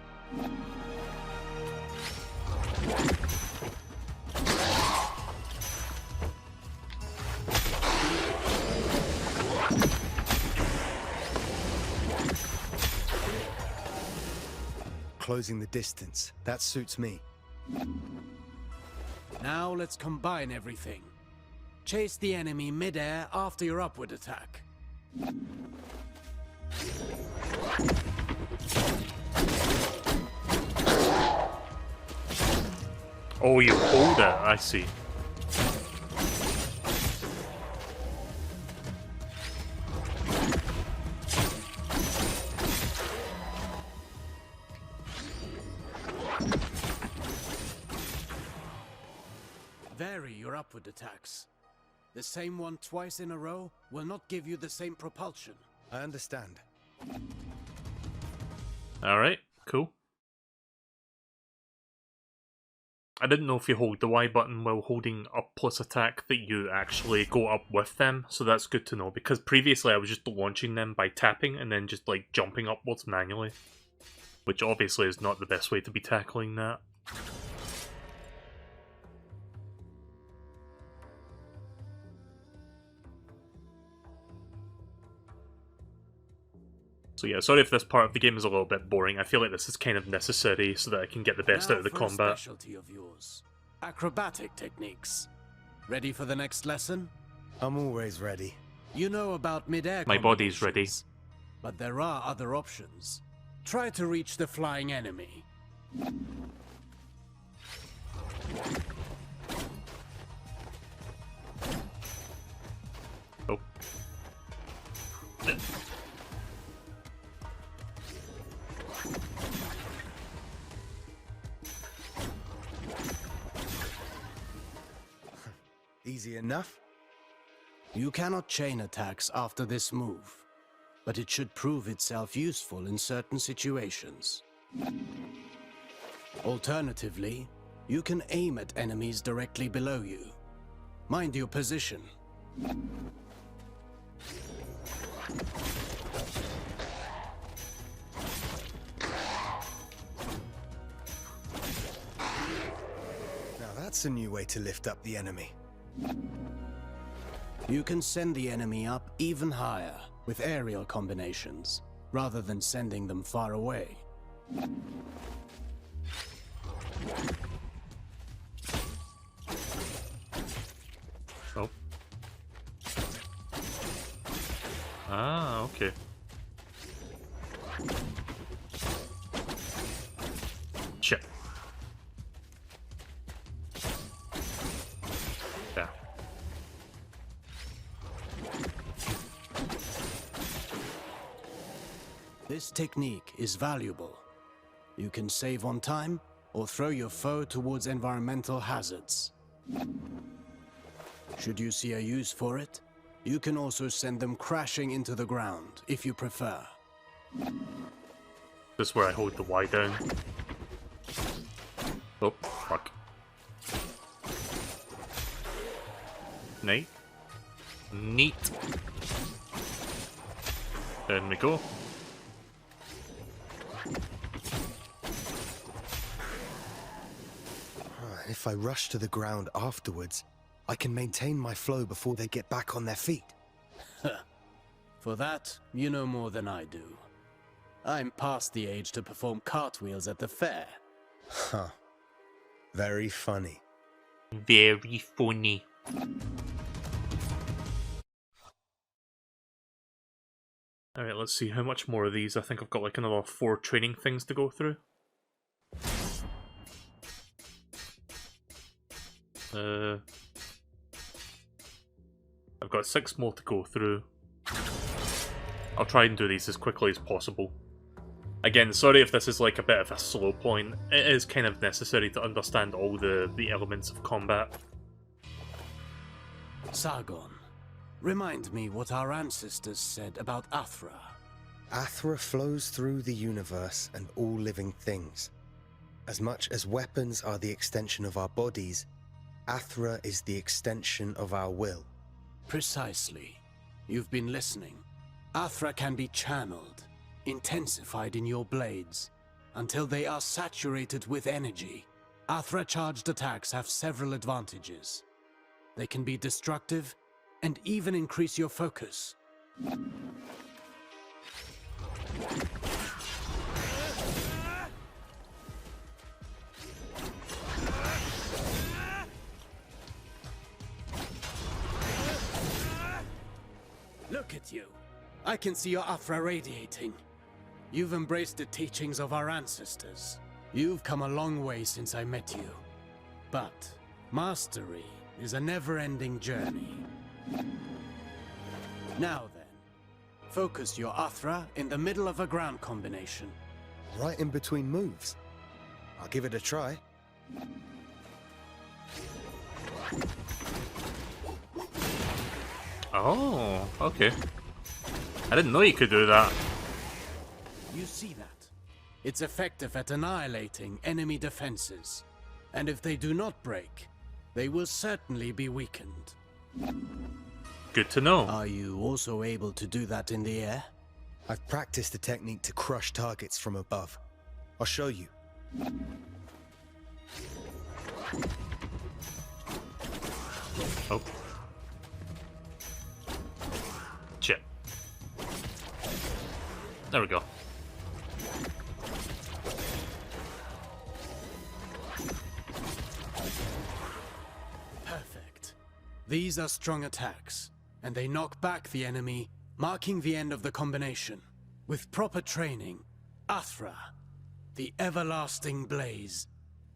Closing the distance. That suits me.
Now let's combine everything. Chase the enemy mid-air after your upward attack.
Oh, you hold it, I see.
Vary your upward attacks. The same one twice in a row will not give you the same propulsion.
I understand.
Alright, cool. I didn't know if you hold the Y button while holding up plus attack that you actually go up with them, so that's good to know, because previously I was just launching them by tapping and then just like jumping upwards manually, which obviously is not the best way to be tackling that. So yeah, sorry if this part of the game is a little bit boring. I feel like this is kind of necessary so that I can get the best out of the combat.
Specialty of yours. Acrobatic techniques. Ready for the next lesson?
I'm always ready.
You know about mid-air
My body's ready.
But there are other options. Try to reach the flying enemy.
Oh.
Easy enough.
You cannot chain attacks after this move, but it should prove itself useful in certain situations. Alternatively, you can aim at enemies directly below you. Mind your position.
Now that's a new way to lift up the enemy.
You can send the enemy up even higher with aerial combinations, rather than sending them far away.
Oh. Ah, okay. Shit. There.
This technique is valuable. You can save on time, or throw your foe towards environmental hazards. Should you see a use for it, you can also send them crashing into the ground, if you prefer.
This is where I hold the Y down. Oh, fuck. Neat. Neat. There we go.
If I rush to the ground afterwards, I can maintain my flow before they get back on their feet.
For that, you know more than I do. I'm past the age to perform cartwheels at the fair.
Huh. Very funny.
Very funny. Alright, let's see how much more of these. I think I've got like another 4 training things to go through. I've got 6 more to go through. I'll try and do these as quickly as possible. Again, sorry if this is like a bit of a slow point. It is kind of necessary to understand all the elements of combat.
Sargon, remind me what our ancestors said about Athra.
Athra flows through the universe and all living things. As much as weapons are the extension of our bodies, Athra is the extension of our will.
Precisely. You've been listening. Athra can be channeled, intensified in your blades, until they are saturated with energy. Athra-charged attacks have several advantages. They can be destructive, and even increase your focus. Look at you. I can see your Athra radiating. You've embraced the teachings of our ancestors. You've come a long way since I met you. But mastery is a never-ending journey. Now then, focus your Athra in the middle of a ground combination.
Right in between moves. I'll give it a try.
Oh, okay. I didn't know you could do that.
You see that? It's effective at annihilating enemy defenses. And if they do not break, they will certainly be weakened.
Good to know.
Are you also able to do that in the air?
I've practiced the technique to crush targets from above. I'll show you.
Oh. Shit. There we go.
Perfect. These are strong attacks, and they knock back the enemy, marking the end of the combination. With proper training, Athra, the everlasting blaze,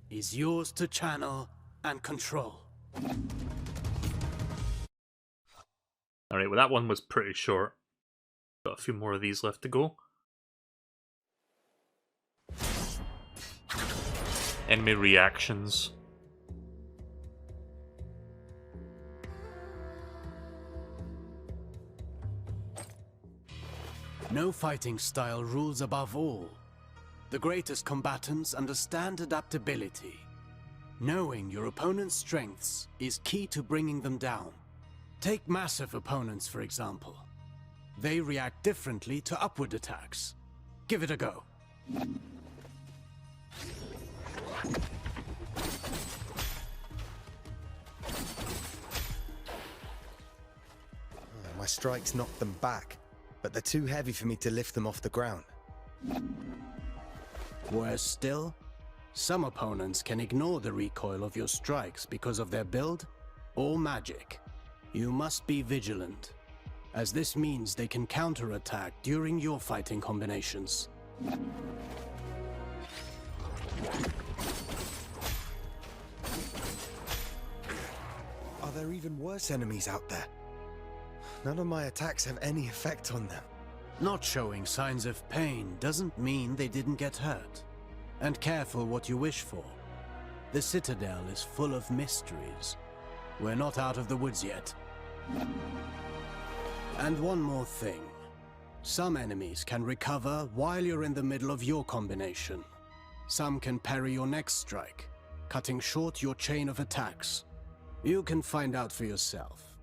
is yours to channel and control.
Alright, well that one was pretty short. Got a few more of these left to go. Enemy reactions.
No fighting style rules above all. The greatest combatants understand adaptability. Knowing your opponent's strengths is key to bringing them down. Take massive opponents, for example. They react differently to upward attacks. Give it a go.
My strikes knocked them back, but they're too heavy for me to lift them off the ground.
Worse still, some opponents can ignore the recoil of your strikes because of their build or magic. You must be vigilant, as this means they can counterattack during your fighting combinations.
Are there even worse enemies out there? None of my attacks have any effect on them.
Not showing signs of pain doesn't mean they didn't get hurt. And careful what you wish for. The Citadel is full of mysteries. We're not out of the woods yet. And one more thing. Some enemies can recover while you're in the middle of your combination. Some can parry your next strike, cutting short your chain of attacks. You can find out for yourself.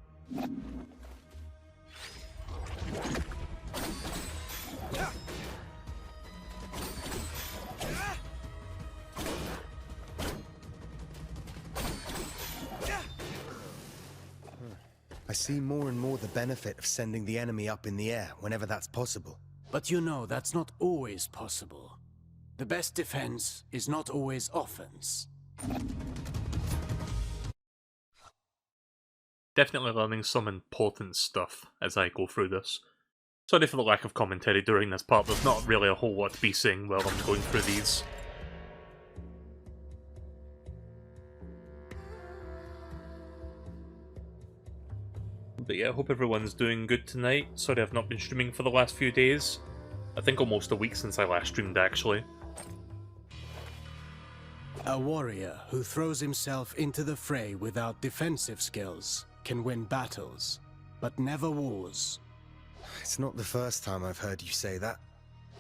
I see more and more the benefit of sending the enemy up in the air whenever that's possible.
But you know that's not always possible. The best defense is not always offense.
Definitely learning some important stuff as I go through this. Sorry for the lack of commentary during this part, there's not really a whole lot to be saying while I'm going through these. But yeah, I hope everyone's doing good tonight. Sorry I've not been streaming for the last few days. I think almost a week since I last streamed, actually.
A warrior who throws himself into the fray without defensive skills can win battles, but never wars.
It's not the first time I've heard you say that.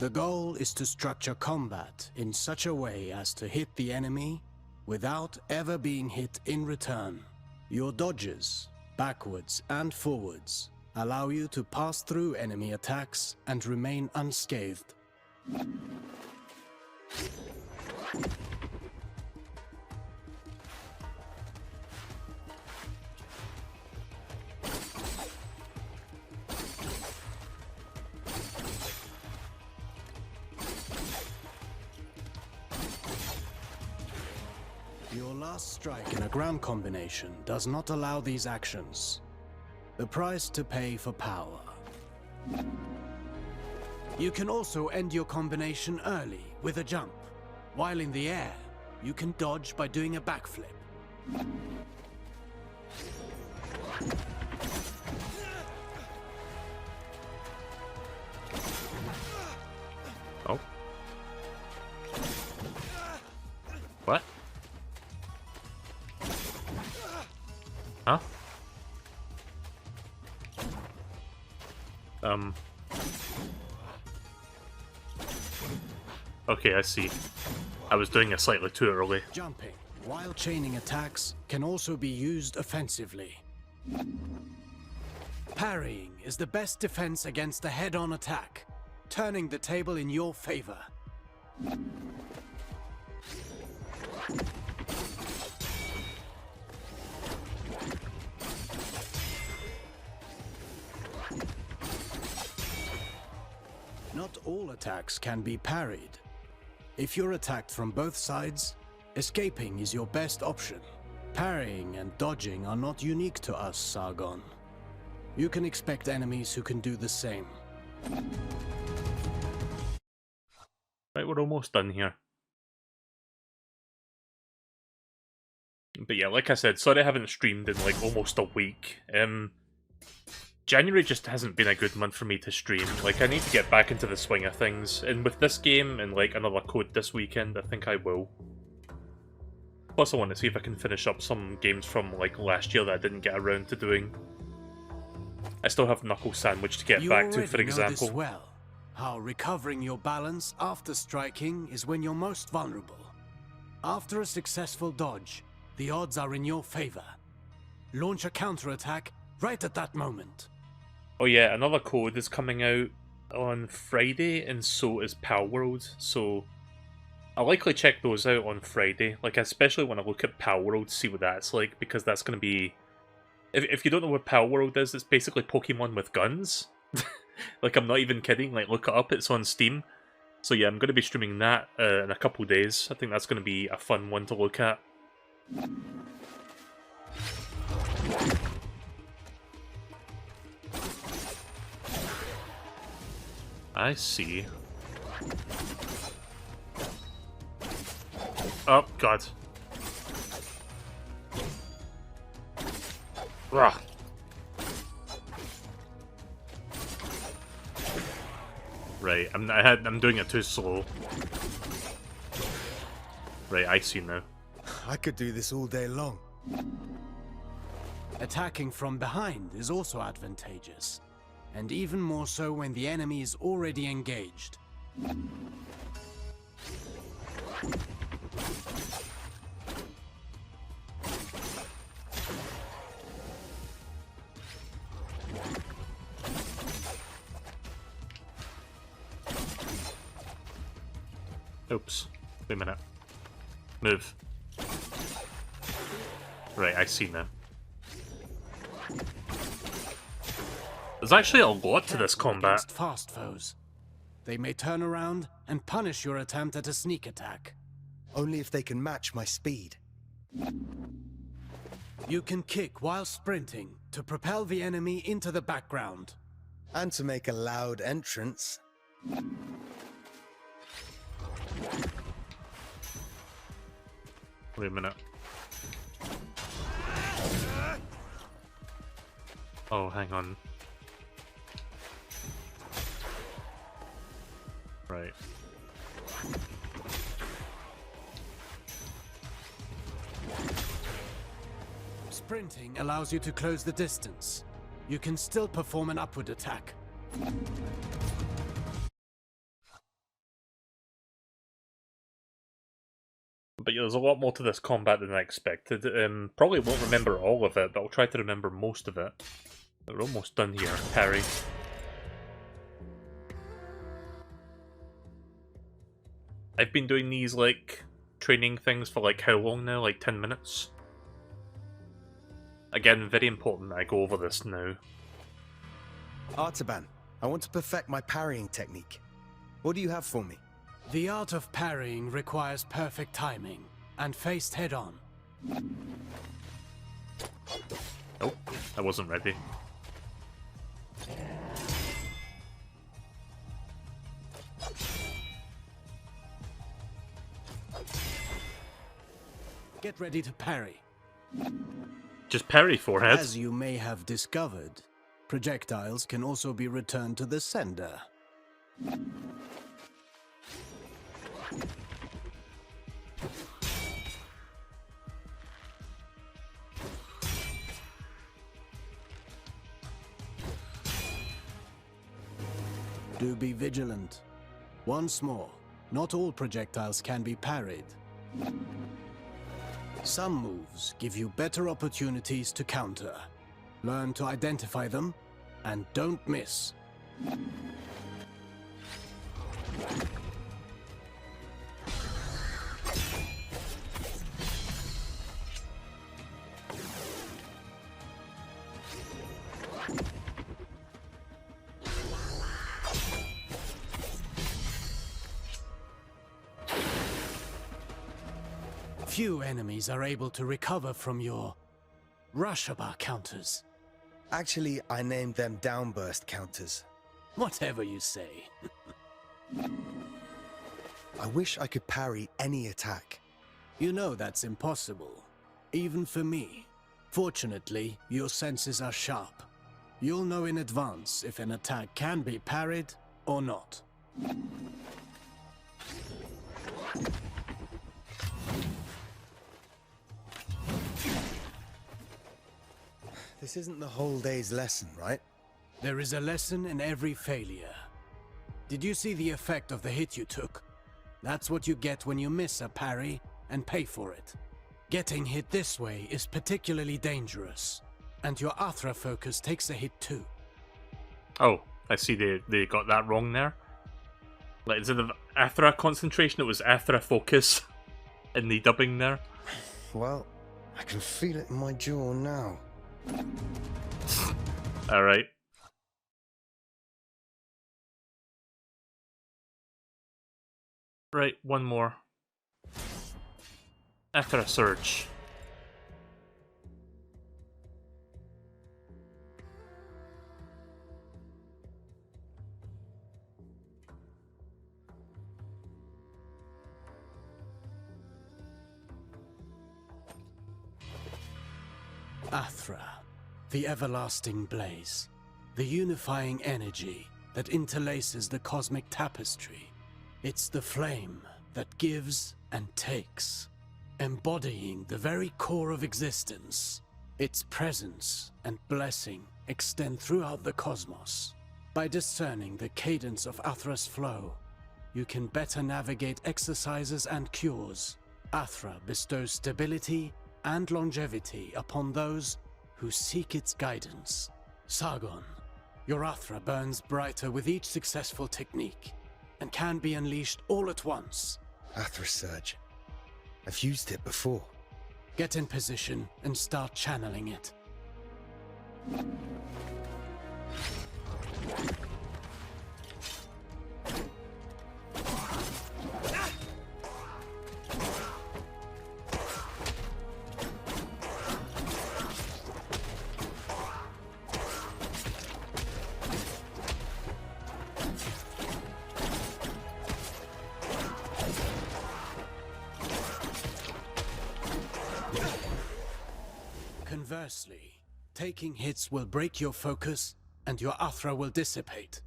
The goal is to structure combat in such a way as to hit the enemy without ever being hit in return. Your dodges, backwards and forwards, allow you to pass through enemy attacks and remain unscathed. Your last strike in a ground combination does not allow these actions. The price to pay for power. You can also end your combination early with a jump. While in the air, you can dodge by doing a backflip.
Oh. What? Huh? Okay, I see. I was doing it slightly too early.
Jumping, while chaining attacks, can also be used offensively. Parrying is the best defense against a head-on attack, turning the table in your favor. Not all attacks can be parried. If you're attacked from both sides, escaping is your best option. Parrying and dodging are not unique to us, Sargon. You can expect enemies who can do the same.
Right, we're almost done here. But yeah, like I said, sorry I haven't streamed in like almost a week. January just hasn't been a good month for me to stream. Like, I need to get back into the swing of things, and with this game and like another code this weekend, I think I will. Plus I want to see if I can finish up some games from like last year that I didn't get around to doing. I still have Knuckle Sandwich to get back to, for example.
You already know this well. How recovering your balance after striking is when you're most vulnerable. After a successful dodge, the odds are in your favor. Launch a counterattack right at that moment.
Oh yeah, another code is coming out on Friday, and so is Pal World, so I'll likely check those out on Friday. Like, especially when I look at Pal World to see what that's like, because that's going to be... If you don't know what Pal World is, it's basically Pokemon with guns. Like, I'm not even kidding, like, look it up, it's on Steam. So yeah, I'm going to be streaming that in a couple days. I think that's going to be a fun one to look at. I see. Oh, God. Ugh. Right, I'm doing it too slow. Right, I see now.
I could do this all day long.
Attacking from behind is also advantageous, and even more so when the enemy is already engaged.
Oops. Wait a minute. Move. Right, I see now. There's actually a lot to this combat.
Against fast foes. They may turn around and punish your attempt at a sneak attack.
Only if they can match my speed.
You can kick while sprinting to propel the enemy into the background.
And to make a loud entrance.
Wait a minute. Oh, hang on. Right.
Sprinting allows you to close the distance. You can still perform an upward attack.
But yeah, there's a lot more to this combat than I expected. Probably won't remember all of it, but I'll try to remember most of it. We're almost done here, parry. I've been doing these, like, training things for, like, how long now? Like, 10 minutes? Again, very important that I go over this now.
Artaban, I want to perfect my parrying technique. What do you have for me?
The art of parrying requires perfect timing, and faced head-on.
Oh, I wasn't ready.
Get ready to parry.
Just parry, forehead.
As you may have discovered, projectiles can also be returned to the sender. Do be vigilant. Once more, not all projectiles can be parried. Some moves give you better opportunities to counter. Learn to identify them, and don't miss. Few enemies are able to recover from your Rush-bar counters.
Actually, I named them downburst counters.
Whatever you say.
I wish I could parry any attack.
You know that's impossible, even for me. Fortunately, your senses are sharp. You'll know in advance if an attack can be parried or not.
This isn't the whole day's lesson, right?
There is a lesson in every failure. Did you see the effect of the hit you took? That's what you get when you miss a parry and pay for it. Getting hit this way is particularly dangerous, and your Athra focus takes a hit too.
Oh, I see they got that wrong there. Like, instead of Athra concentration, it was Athra focus in the dubbing there.
Well, I can feel it in my jaw now.
Alright. Right, one more. After a surge.
Athra, the everlasting blaze, the unifying energy that interlaces the cosmic tapestry. It's the flame that gives and takes, embodying the very core of existence. Its presence and blessing extend throughout the cosmos. By discerning the cadence of Athra's flow, you can better navigate exercises and cures. Athra bestows stability and longevity upon those who seek its guidance. Sargon, your Athra burns brighter with each successful technique, and can be unleashed all at once.
Athra Surge. I've used it before.
Get in position and start channeling it. Conversely, taking hits will break your focus, and your Athra will dissipate.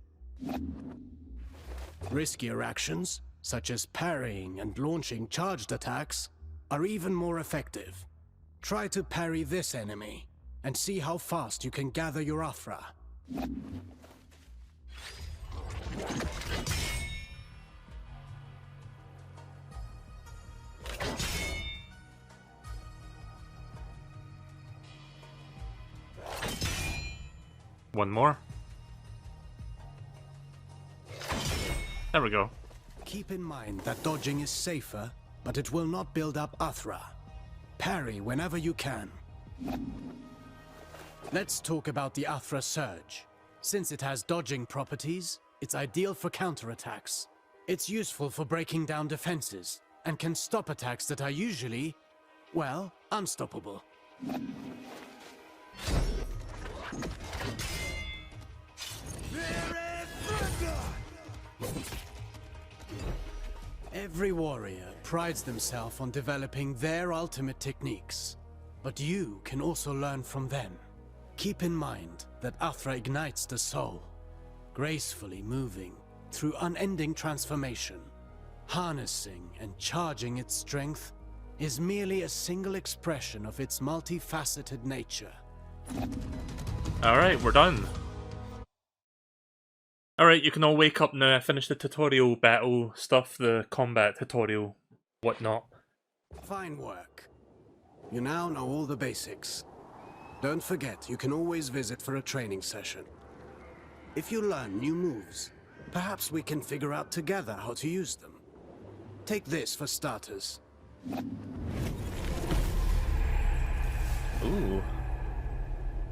Riskier actions, such as parrying and launching charged attacks, are even more effective. Try to parry this enemy, and see how fast you can gather your Athra.
One more. There we go.
Keep in mind that dodging is safer, but it will not build up Athra. Parry whenever you can. Let's talk about the Athra Surge. Since it has dodging properties, it's ideal for counterattacks. It's useful for breaking down defenses, and can stop attacks that are usually, well, unstoppable. Every warrior prides themselves on developing their ultimate techniques, but you can also learn from them. Keep in mind that Athra ignites the soul, gracefully moving through unending transformation. Harnessing and charging its strength is merely a single expression of its multifaceted nature.
Alright, we're done. Alright, you can all wake up now. I finished the tutorial battle stuff, the combat tutorial, whatnot.
Fine work. You now know all the basics. Don't forget, you can always visit for a training session. If you learn new moves, perhaps we can figure out together how to use them. Take this for starters.
Ooh.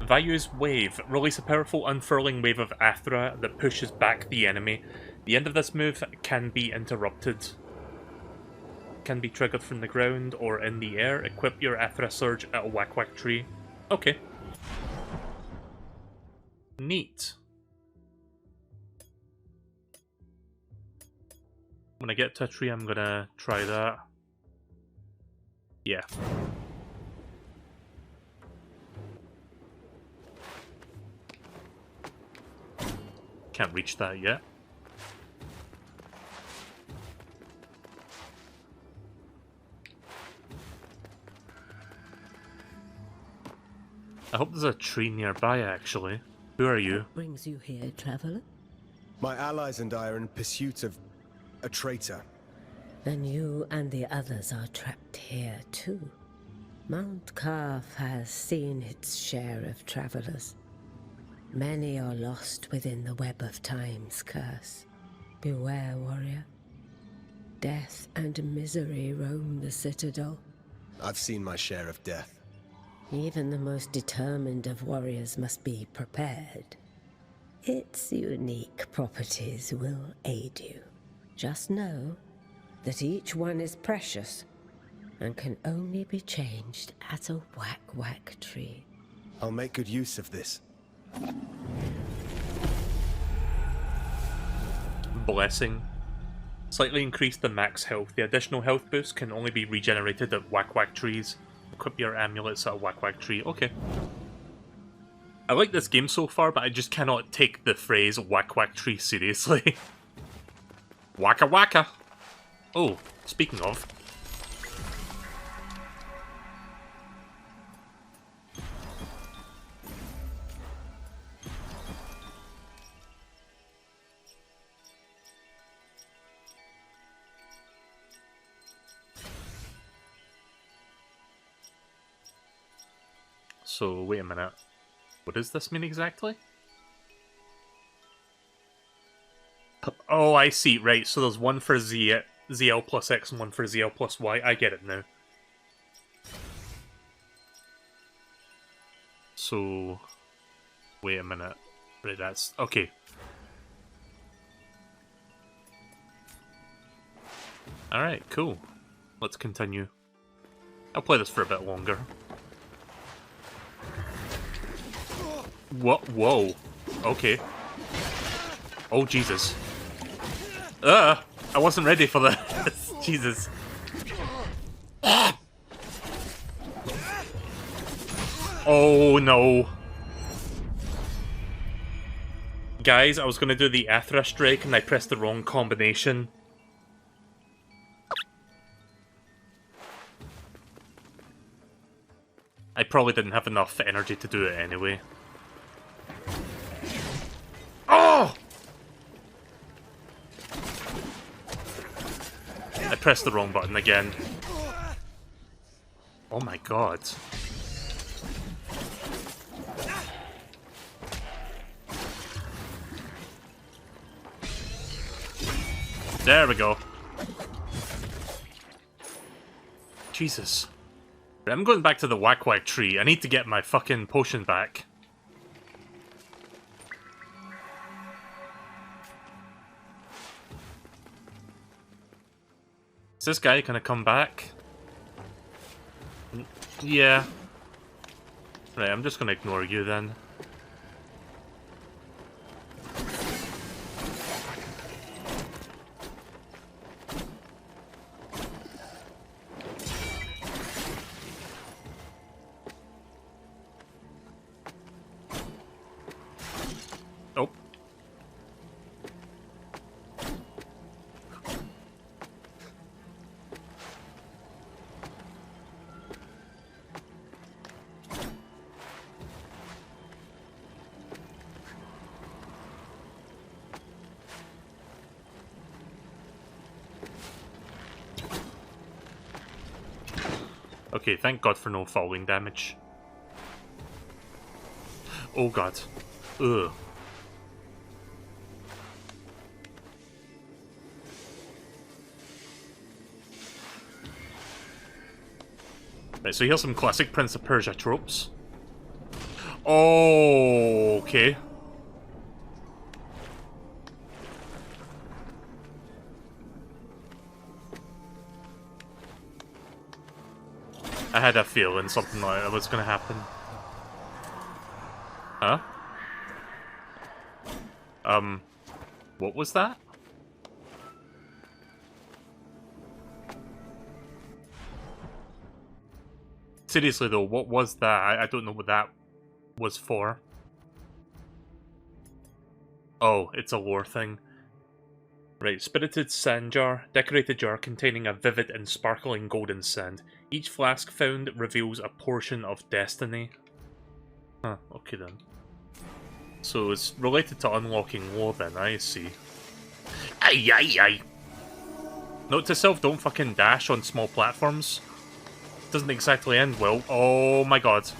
Value's Wave. Release a powerful unfurling wave of Athra that pushes back the enemy. The end of this move can be interrupted. Can be triggered from the ground or in the air. Equip your Athra Surge at a Whack Whack tree. Okay. Neat. When I get to a tree, I'm gonna try that. Yeah. Can't reach that yet. I hope there's a tree nearby, actually. Who are you?
What brings you here, traveler?
My allies and I are in pursuit of a traitor.
Then you and the others are trapped here, too. Mount Calf has seen its share of travelers. Many are lost within the web of time's curse. Beware, warrior. Death and misery roam the citadel.
I've seen my share of death.
Even the most determined of warriors must be prepared. Its unique properties will aid you. Just know that each one is precious and can only be changed at a Whack Whack tree.
I'll make good use of this.
Blessing. Slightly increase the max health. The additional health boost can only be regenerated at Whack Whack trees. Equip your amulets at a Whack Whack tree. Okay. I like this game so far, but I just cannot take the phrase Whack Whack tree seriously. Wacka wacka! Oh, speaking of. So, wait a minute. What does this mean exactly? Oh, I see. Right, so there's one for ZL plus X and one for ZL plus Y. I get it now. So, wait a minute. Right, that's... okay. Alright, cool. Let's continue. I'll play this for a bit longer. What? Whoa. Okay. Oh, Jesus. I wasn't ready for this. Jesus. Oh, no. Guys, I was going to do the Athra Strike and I pressed the wrong combination. I probably didn't have enough energy to do it anyway. Oh! I pressed the wrong button again. Oh my god. There we go. Jesus. I'm going back to the Whack Whack tree. I need to get my fucking potion back. Is this guy gonna come back? Yeah. Right, I'm just gonna ignore you then. Oh. Okay, thank God for no falling damage. Oh god. Ugh. Right, so here's some classic Prince of Persia tropes. Oh, okay. I had a feeling something like that was gonna happen. Huh? What was that? Seriously though, what was that? I don't know what that was for. Oh, it's a lore thing. Right, spirited sand jar. Decorated jar containing a vivid and sparkling golden sand. Each flask found reveals a portion of destiny. Huh, okay then. So it's related to unlocking lore then, I see. Aye, aye, aye. Note to self, don't fucking dash on small platforms. Doesn't exactly end well. Oh my god.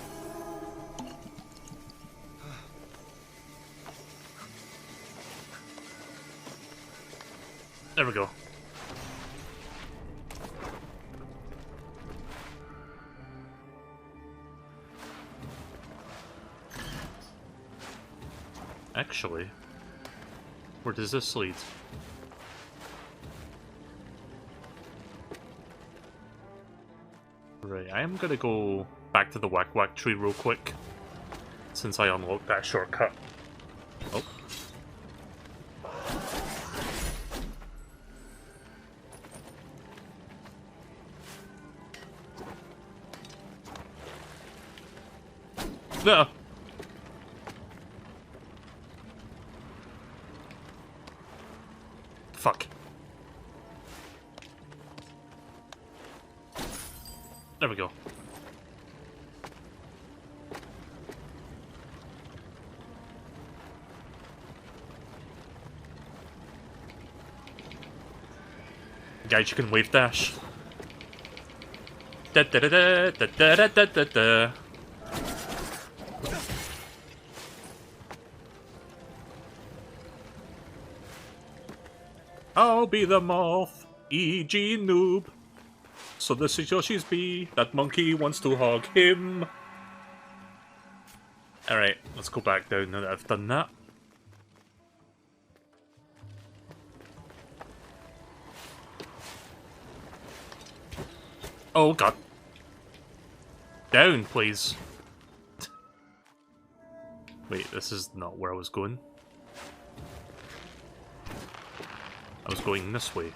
There we go. Actually, where does this lead? Right, I am gonna go back to the Whack Whack tree real quick, since I unlocked that shortcut. Oh. No. Fuck. There we go. Guys, you can wave dash. Da da da da da da da da da. I'll be the moth, e.g. noob. So this is Yoshi's bee, that monkey wants to hug him. Alright, let's go back down now that I've done that. Oh god. Down, please. Wait, this is not where I was going. I was going this way.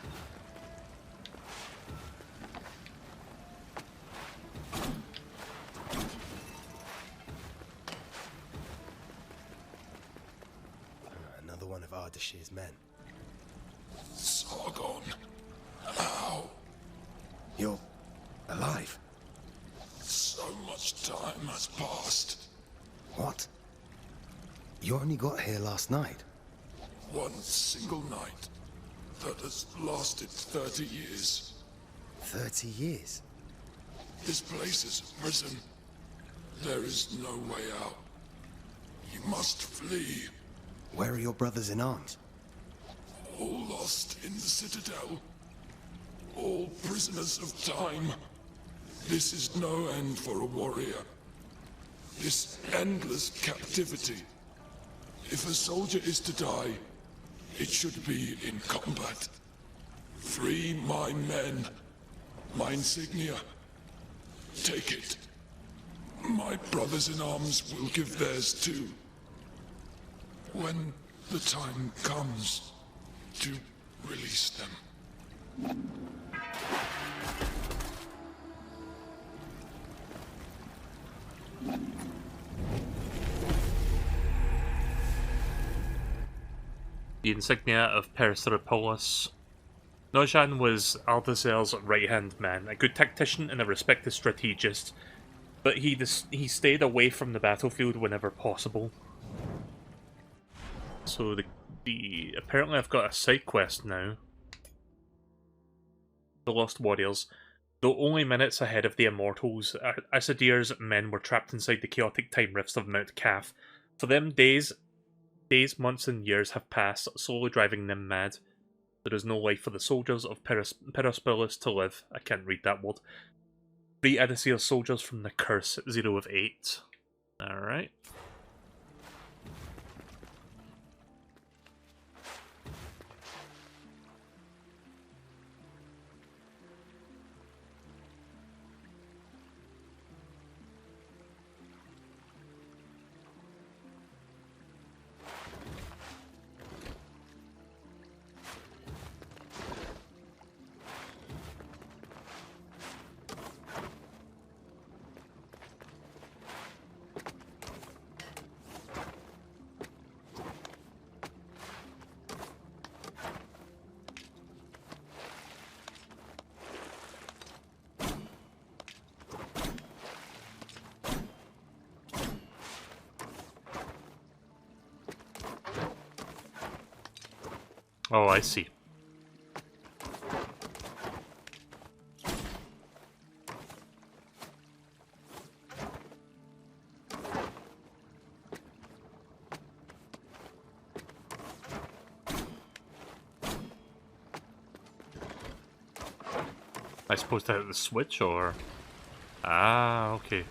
only got here last night.
One single night that has lasted 30 years.
30 years?
This place is a prison. There is no way out. You must flee.
Where are your brothers in arms?
All lost in the Citadel. All prisoners of time. This is no end for a warrior. This endless captivity. If a soldier is to die, it should be in combat. Free my men. My insignia. Take it. My brothers in arms will give theirs too. When the time comes to release them.
The insignia of Persepolis. Nojan was Aldazar's right-hand man, a good tactician and a respected strategist, but he stayed away from the battlefield whenever possible. So apparently I've got a side quest now. The Lost Warriors. Though only minutes ahead of the Immortals, Asadir's men were trapped inside the chaotic time rifts of Mount Kaf. For them, days, months, and years have passed, slowly driving them mad. There is no life for the soldiers of Persepolis to live. I can't read that word. Free Adesir's soldiers from the curse, 0 of 8. Alright. Oh, I see. I supposed to hit the switch, or... Ah, okay.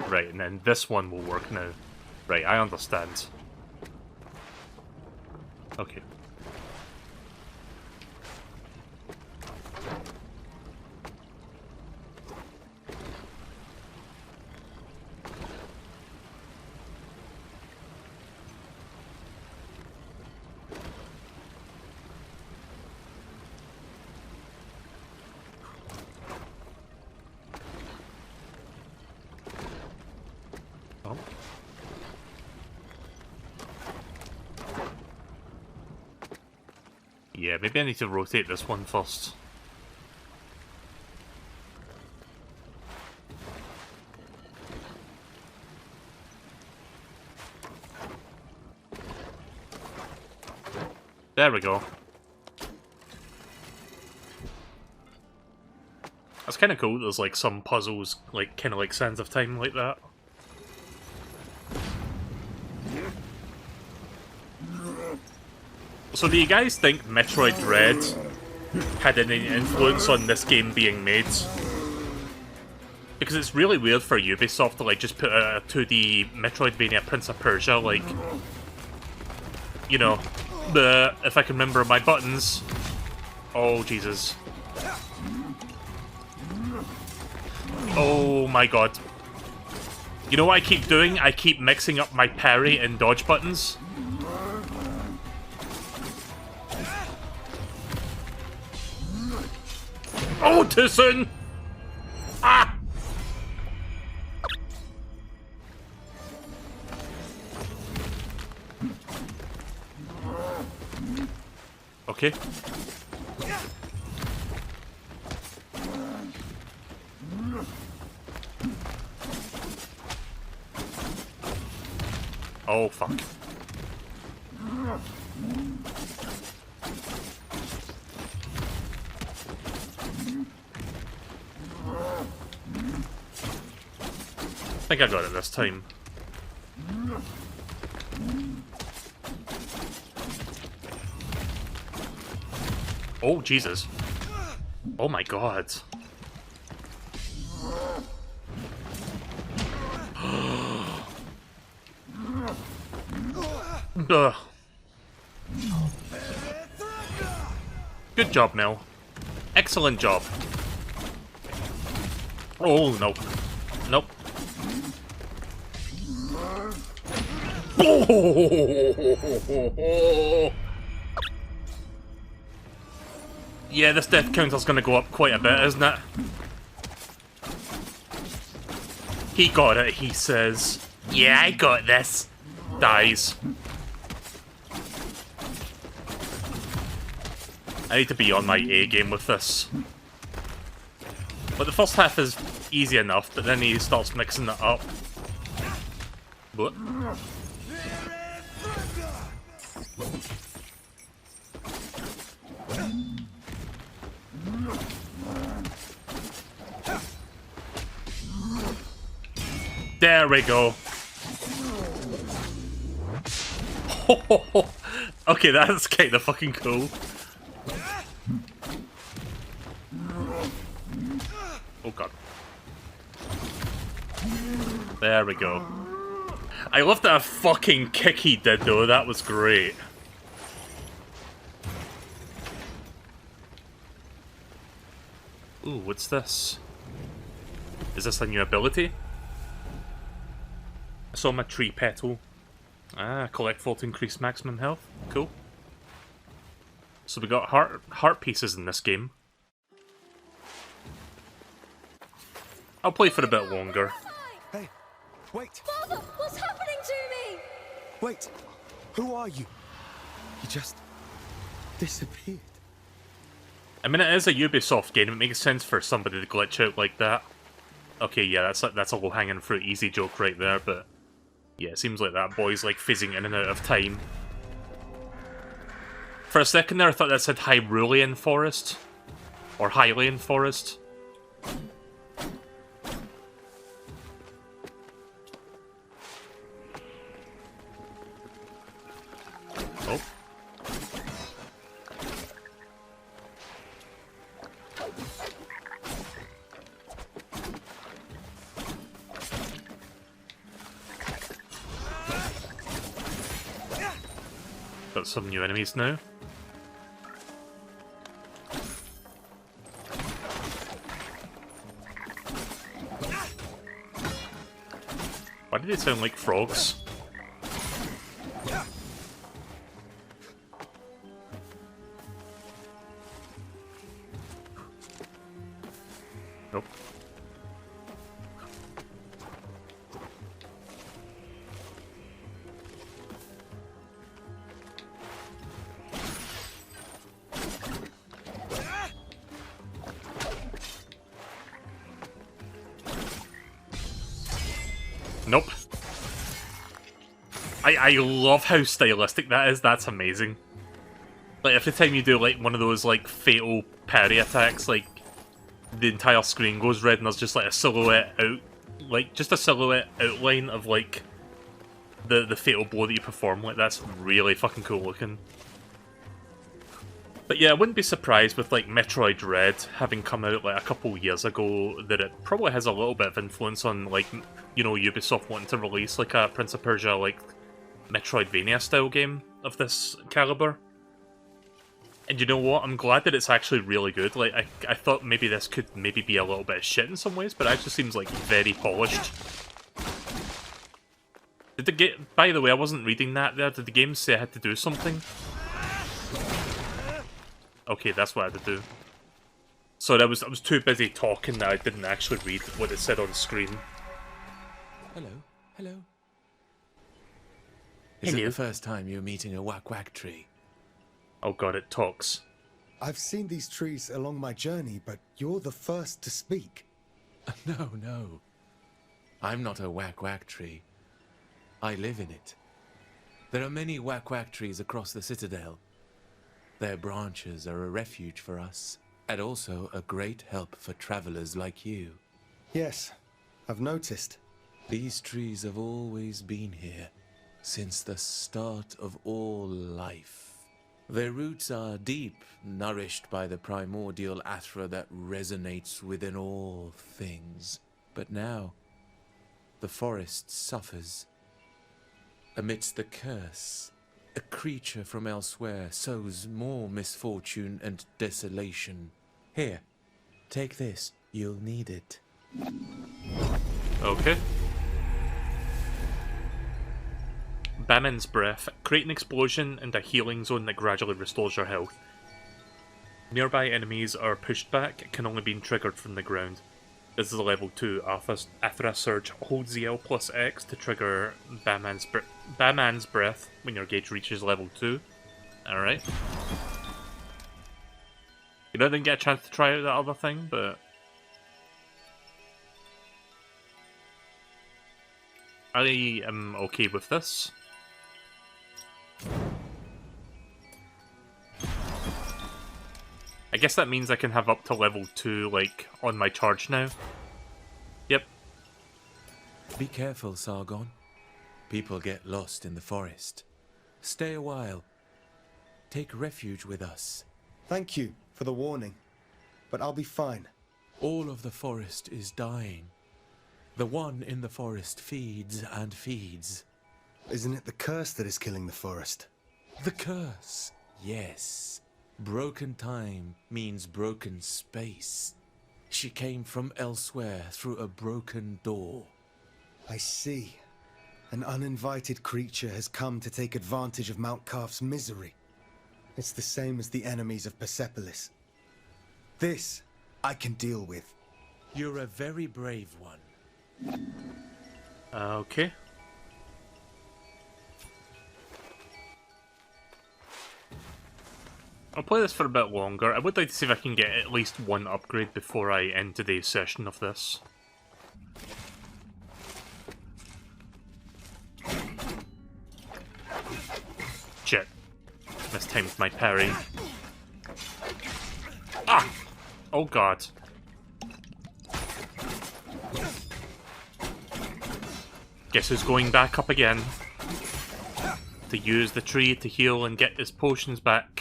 Right, and then this one will work now. Right, I understand. Okay. Oh. Yeah, maybe I need to rotate this one first. There we go. That's kind of cool. There's like some puzzles, like kind of like Sands of Time like that. So do you guys think Metroid Dread had any influence on this game being made? Because it's really weird for Ubisoft to like just put a 2D Metroidvania Prince of Persia, like, you know, if I can remember my buttons. Oh Jesus. Oh my god. You know what I keep doing? I keep mixing up my parry and dodge buttons. Oh, too soon! Ah! Okay. Oh, fuck. I think I got it this time. Oh, Jesus. Oh my god. Ugh. Good job, Mel. Excellent job. Oh, no. Nope. Oh! Yeah, this death counter's gonna go up quite a bit, isn't it? He got it, he says. Yeah, I got this. Dies. I need to be on my A game with this. But the first half is easy enough, but then he starts mixing it up. What? There we go. Okay, that's kind of fucking cool. Oh god. There we go. I love that fucking kick he did though, that was great. Ooh, what's this? Is this a new ability? I saw my tree petal. Ah, collect 4 to increase maximum health. Cool. So we got heart pieces in this game. I'll play for a bit longer.
Hey, wait!
Father, what's happening to me?
Wait! Who are you? You just disappeared.
I mean, it is a Ubisoft game. It makes sense for somebody to glitch out like that. Okay, yeah, that's a low-hanging fruit, easy joke right there, but yeah, it seems like that boy's like fizzing in and out of time. For a second there, I thought that said Hyrulean Forest. Or Hylian Forest. Oh. Got some new enemies now. Why did it sound like frogs? Nope. Nope. I love how stylistic that is. That's amazing. Like, every time you do, like, one of those, like, fatal parry attacks, like, the entire screen goes red and there's just, like, a silhouette out... Like, just a silhouette outline of, like, the fatal blow that you perform. Like, that's really fucking cool looking. But yeah, I wouldn't be surprised with, like, Metroid Dread having come out, like, a couple years ago, that it probably has a little bit of influence on, like, you know, Ubisoft wanting to release, like, a Prince of Persia, like, Metroidvania-style game of this caliber. And you know what? I'm glad that it's actually really good. Like, I thought maybe this could maybe be a little bit of shit in some ways, but it actually seems, like, very polished. Did the game... By the way, I wasn't reading that there. Did the game say I had to do something? Okay, that's what I had to do. So I was too busy talking that I didn't actually read what it said on screen.
Hello, hello. Is it the first time you're meeting a whack-whack tree?
Oh god, it talks.
I've seen these trees along my journey, but you're the first to speak.
No, no. I'm not a whack-whack tree. I live in it. There are many whack-whack trees across the citadel. Their branches are a refuge for us, and also a great help for travelers like you.
Yes, I've noticed.
These trees have always been here, since the start of all life. Their roots are deep, nourished by the primordial athra that resonates within all things. But now, the forest suffers. Amidst the curse, a creature from elsewhere sows more misfortune and desolation. Here, take this. You'll need it.
Okay. Bamin's Breath. Create an explosion and a healing zone that gradually restores your health. Nearby enemies are pushed back. It can only be triggered from the ground. This is a level 2 Athra Surge. Hold ZL plus X to trigger Bamin's Breath when your gauge reaches level 2. Alright. You know, I didn't get a chance to try out that other thing, but I am okay with this. I guess that means I can have up to level 2, like, on my charge now. Yep.
Be careful, Sargon. People get lost in the forest. Stay a while. Take refuge with us.
Thank you for the warning, but I'll be fine.
All of the forest is dying. The one in the forest feeds and feeds.
Isn't it the curse that is killing the forest?
The curse, yes. Broken time means broken space. She came from elsewhere through a broken door.
I see. An uninvited creature has come to take advantage of Mount Calf's misery. It's the same as the enemies of Persepolis. This I can deal with.
You're a very brave one.
Okay. I'll play this for a bit longer. I would like to see if I can get at least one upgrade before I end today's session of this. Shit. Mistimed my parry. Ah! Oh god. Guess who's going back up again? To use the tree to heal and get his potions back.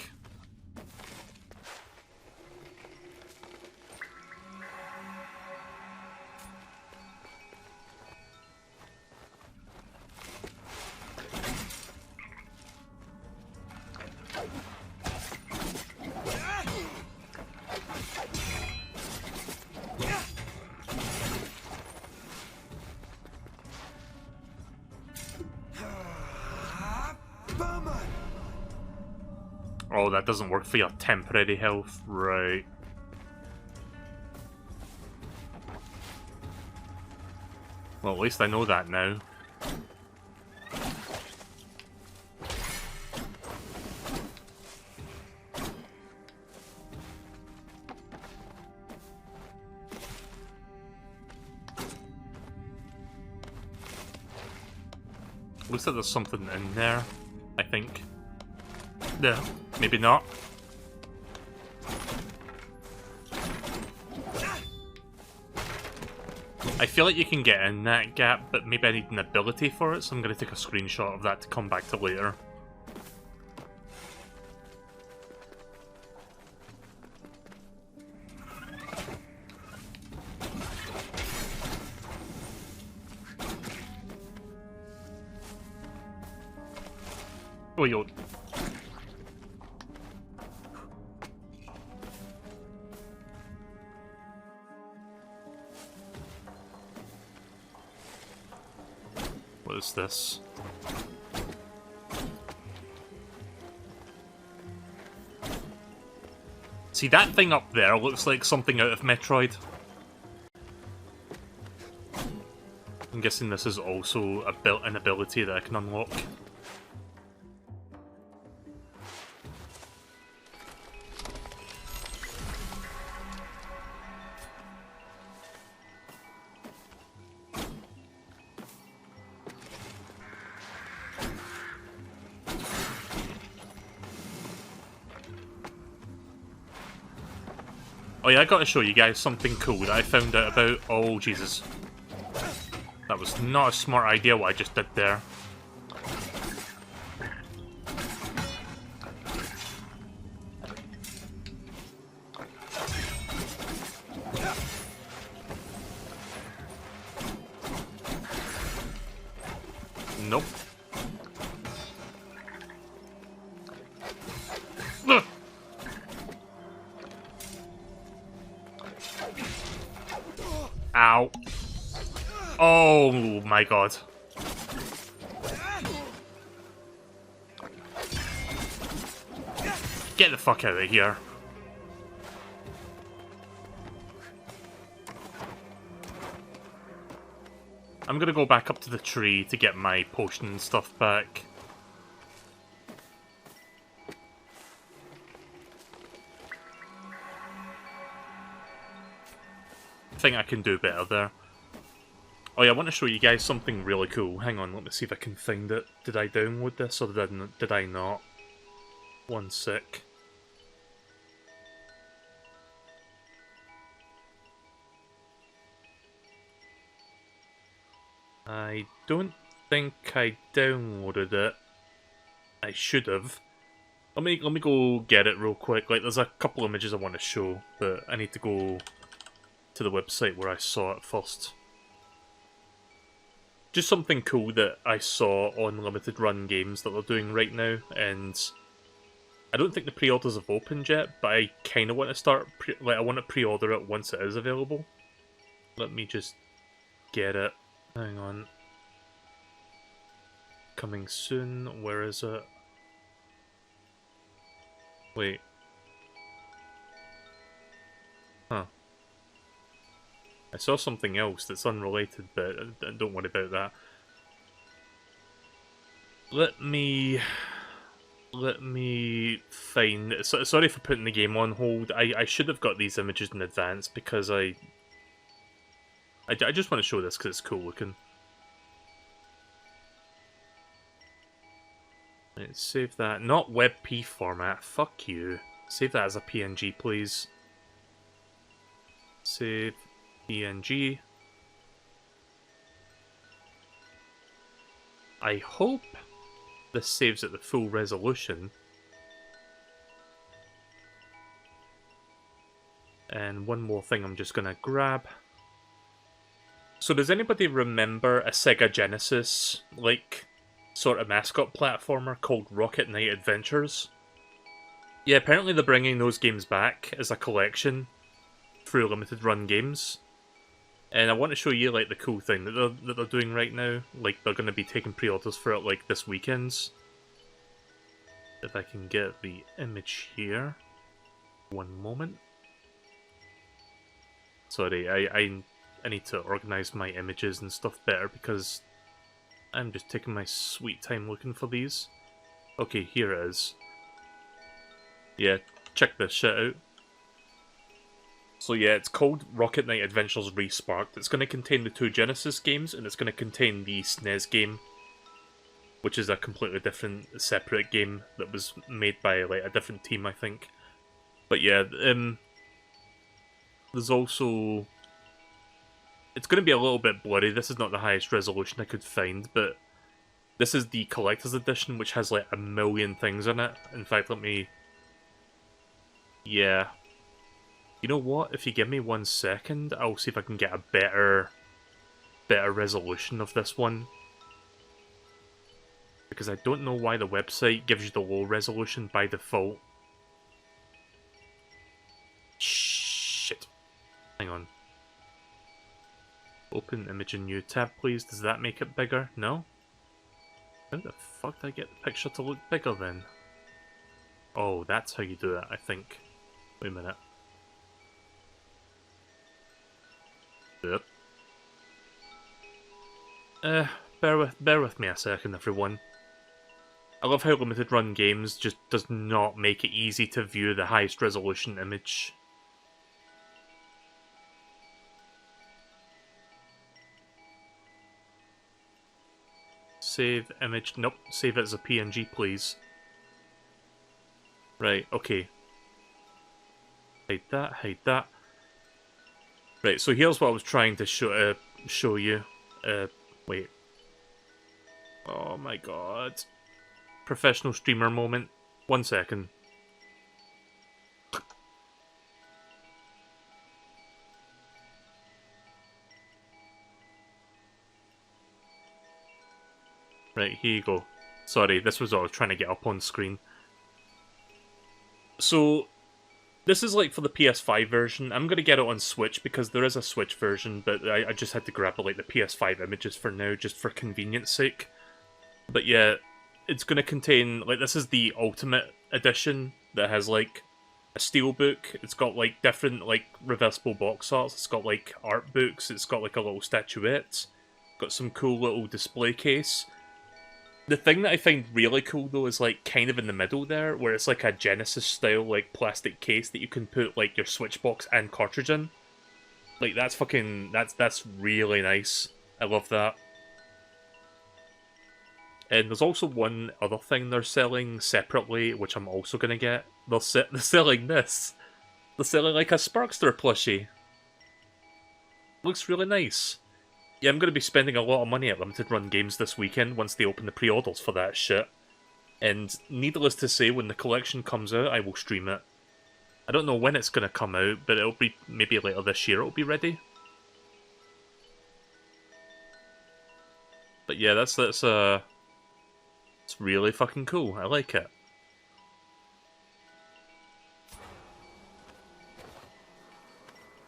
Oh, that doesn't work for your temporary health, right. Well, at least I know that now. Looks like there's something in there, I think. No, maybe not. I feel like you can get in that gap, but maybe I need an ability for it, so I'm going to take a screenshot of that to come back to later. Oh, yo. What is this? See, that thing up there looks like something out of Metroid. I'm guessing this is also a built-in ability that I can unlock. Oh yeah, I gotta show you guys something cool that I found out about. Oh, Jesus. That was not a smart idea what I just did there. Nope. Ugh. Ow. Oh my god. Get the fuck out of here. I'm gonna go back up to the tree to get my potion and stuff back. I think I can do better there. Oh yeah, I want to show you guys something really cool. Hang on, let me see if I can find it. Did I download this or did I not? One sec. I don't think I downloaded it. I should have. Let me go get it real quick. Like, there's a couple images I want to show, but I need to go to the website where I saw it first. Just something cool that I saw on limited run games that they're doing right now, and I don't think the pre-orders have opened yet, but I kind of want to start. I want to pre-order it once it is available. Let me just get it. Hang on. Coming soon. Where is it? Wait. Huh. I saw something else that's unrelated, but don't worry about that. Let me find... Sorry for putting the game on hold. I should have got these images in advance because I just want to show this because it's cool looking. Let's save that. Not WebP format. Fuck you. Save that as a PNG, please. Save PNG. I hope this saves at the full resolution. And one more thing I'm just gonna grab. So does anybody remember a Sega Genesis, like, sort of mascot platformer called Rocket Knight Adventures? Yeah, apparently they're bringing those games back as a collection through limited run games. And I want to show you, like, the cool thing that they're doing right now. Like, they're going to be taking pre-orders for it, like, this weekend. If I can get the image here. One moment. Sorry, I need to organize my images and stuff better because I'm just taking my sweet time looking for these. Okay, here it is. Yeah, check this shit out. So yeah, it's called Rocket Knight Adventures Resparked. It's going to contain the two Genesis games, and it's going to contain the SNES game, which is a completely different, separate game that was made by like a different team, I think. But yeah, there's also... It's going to be a little bit blurry. This is not the highest resolution I could find, but this is the Collector's Edition, which has like 1 million things in it. In fact, let me... Yeah. You know what? If you give me 1 second, I'll see if I can get a better resolution of this one. Because I don't know why the website gives you the low resolution by default. Shit. Hang on. Open image in new tab, please. Does that make it bigger? No? How the fuck did I get the picture to look bigger then? Oh, that's how you do it, I think. Wait a minute. Yep. Bear with me a second, everyone. I love how limited run games just does not make it easy to view the highest resolution image. Save image. Nope, save it as a PNG, please. Right, okay. Hide that, hide that. Right, so here's what I was trying to show you. Wait. Oh my god. Professional streamer moment. 1 second. Right, here you go. Sorry, this was what I was trying to get up on screen. So, this is like for the PS5 version. I'm going to get it on Switch because there is a Switch version, but I just had to grab like the PS5 images for now, just for convenience sake. But yeah, it's going to contain, like, this is the Ultimate Edition that has like a steelbook. It's got like different like reversible box arts. It's got like art books. It's got like a little statuette. Got some cool little display case. The thing that I find really cool though is like kind of in the middle there, where it's like a Genesis style like plastic case that you can put like your Switch box and cartridge in. Like that's fucking that's really nice. I love that. And there's also one other thing they're selling separately, which I'm also gonna get. They're selling this. They're selling like a Sparkster plushie. Looks really nice. Yeah, I'm going to be spending a lot of money at Limited Run Games this weekend once they open the pre-orders for that shit. And needless to say, when the collection comes out, I will stream it. I don't know when it's going to come out, but it'll be maybe later this year it'll be ready. But yeah, it's really fucking cool. I like it.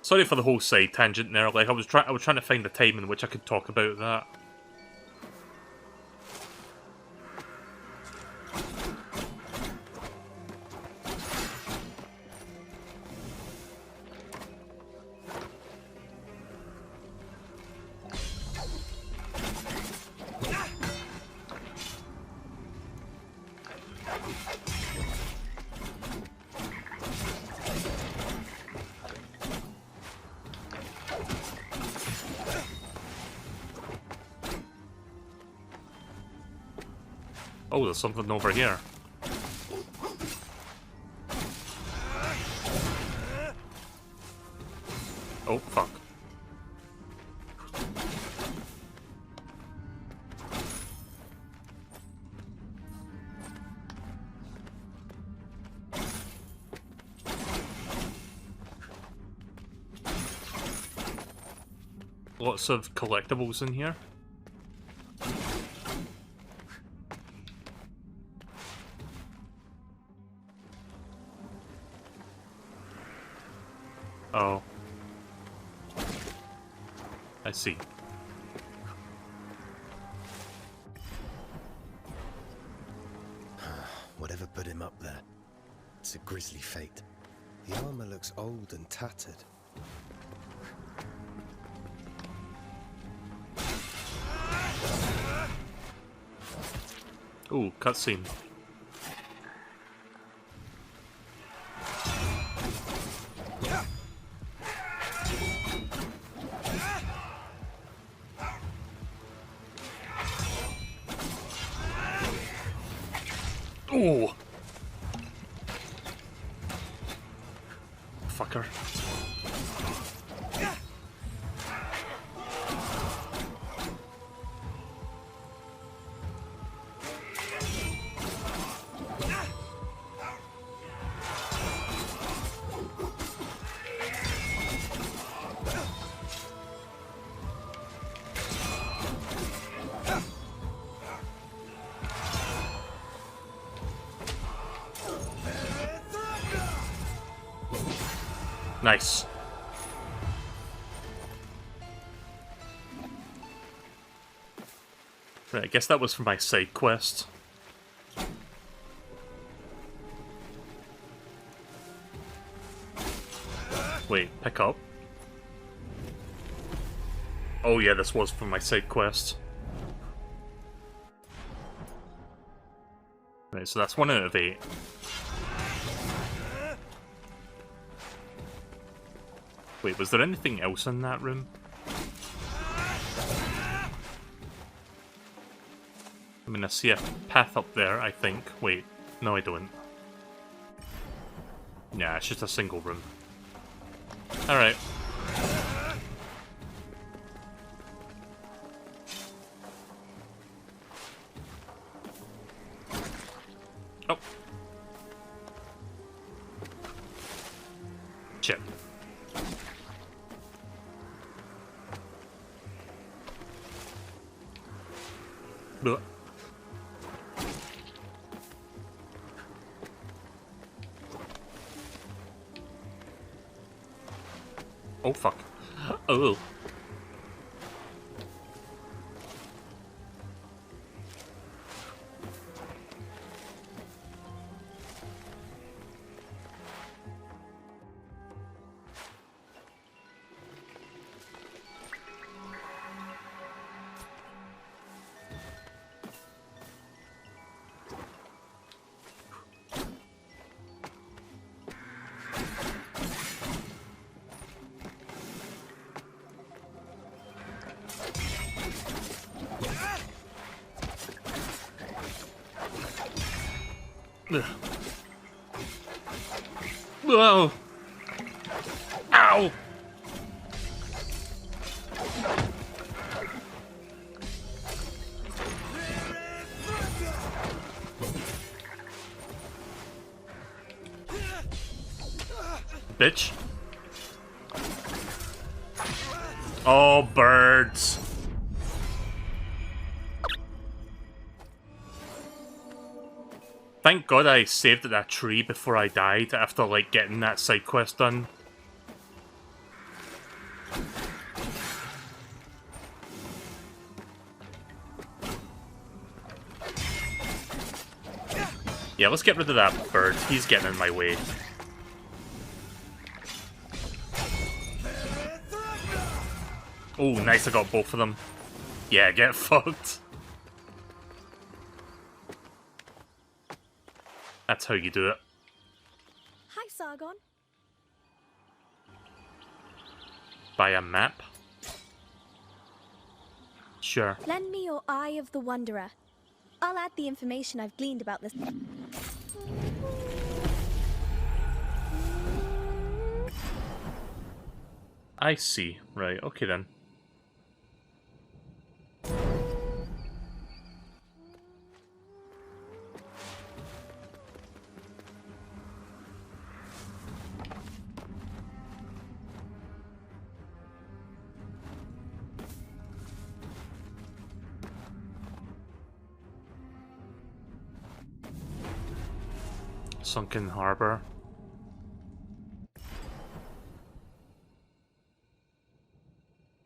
Sorry for the whole side tangent there. Like I was trying to find a time in which I could talk about that. Oh, there's something over here. Oh, fuck. Lots of collectibles in here. Oh. I see.
Whatever put him up there. It's a grisly fate. The armor looks old and tattered.
Ooh, cutscene. Ooh. Fucker. Nice. Right, I guess that was for my side quest. Wait, pick up? Oh yeah, this was for my side quest. Right, so that's 1 out of 8. Wait, was there anything else in that room? I mean, I see a path up there, I think. Wait, no I don't. Nah, it's just a single room. Alright. Oh. Shit. Blah. Oh fuck. Oh. Ugh. Whoa! Ow! Bitch. Oh, birds. Thank God I saved at that tree before I died after, like, getting that side quest done. Yeah, let's get rid of that bird. He's getting in my way. Oh, nice, I got both of them. Yeah, get fucked. That's how you do it.
Hi, Sargon.
Buy a map? Sure.
Lend me your Eye of the Wanderer. I'll add the information I've gleaned about this.
I see. Right, okay then. Sunken Harbor.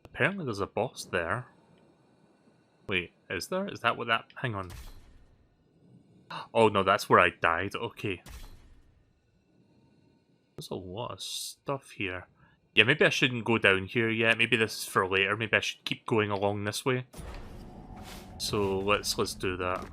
Apparently there's a boss there. Wait, is there? Is that what that... Hang on. Oh no, that's where I died. Okay. There's a lot of stuff here. Yeah, maybe I shouldn't go down here yet. Maybe this is for later. Maybe I should keep going along this way. So let's do that.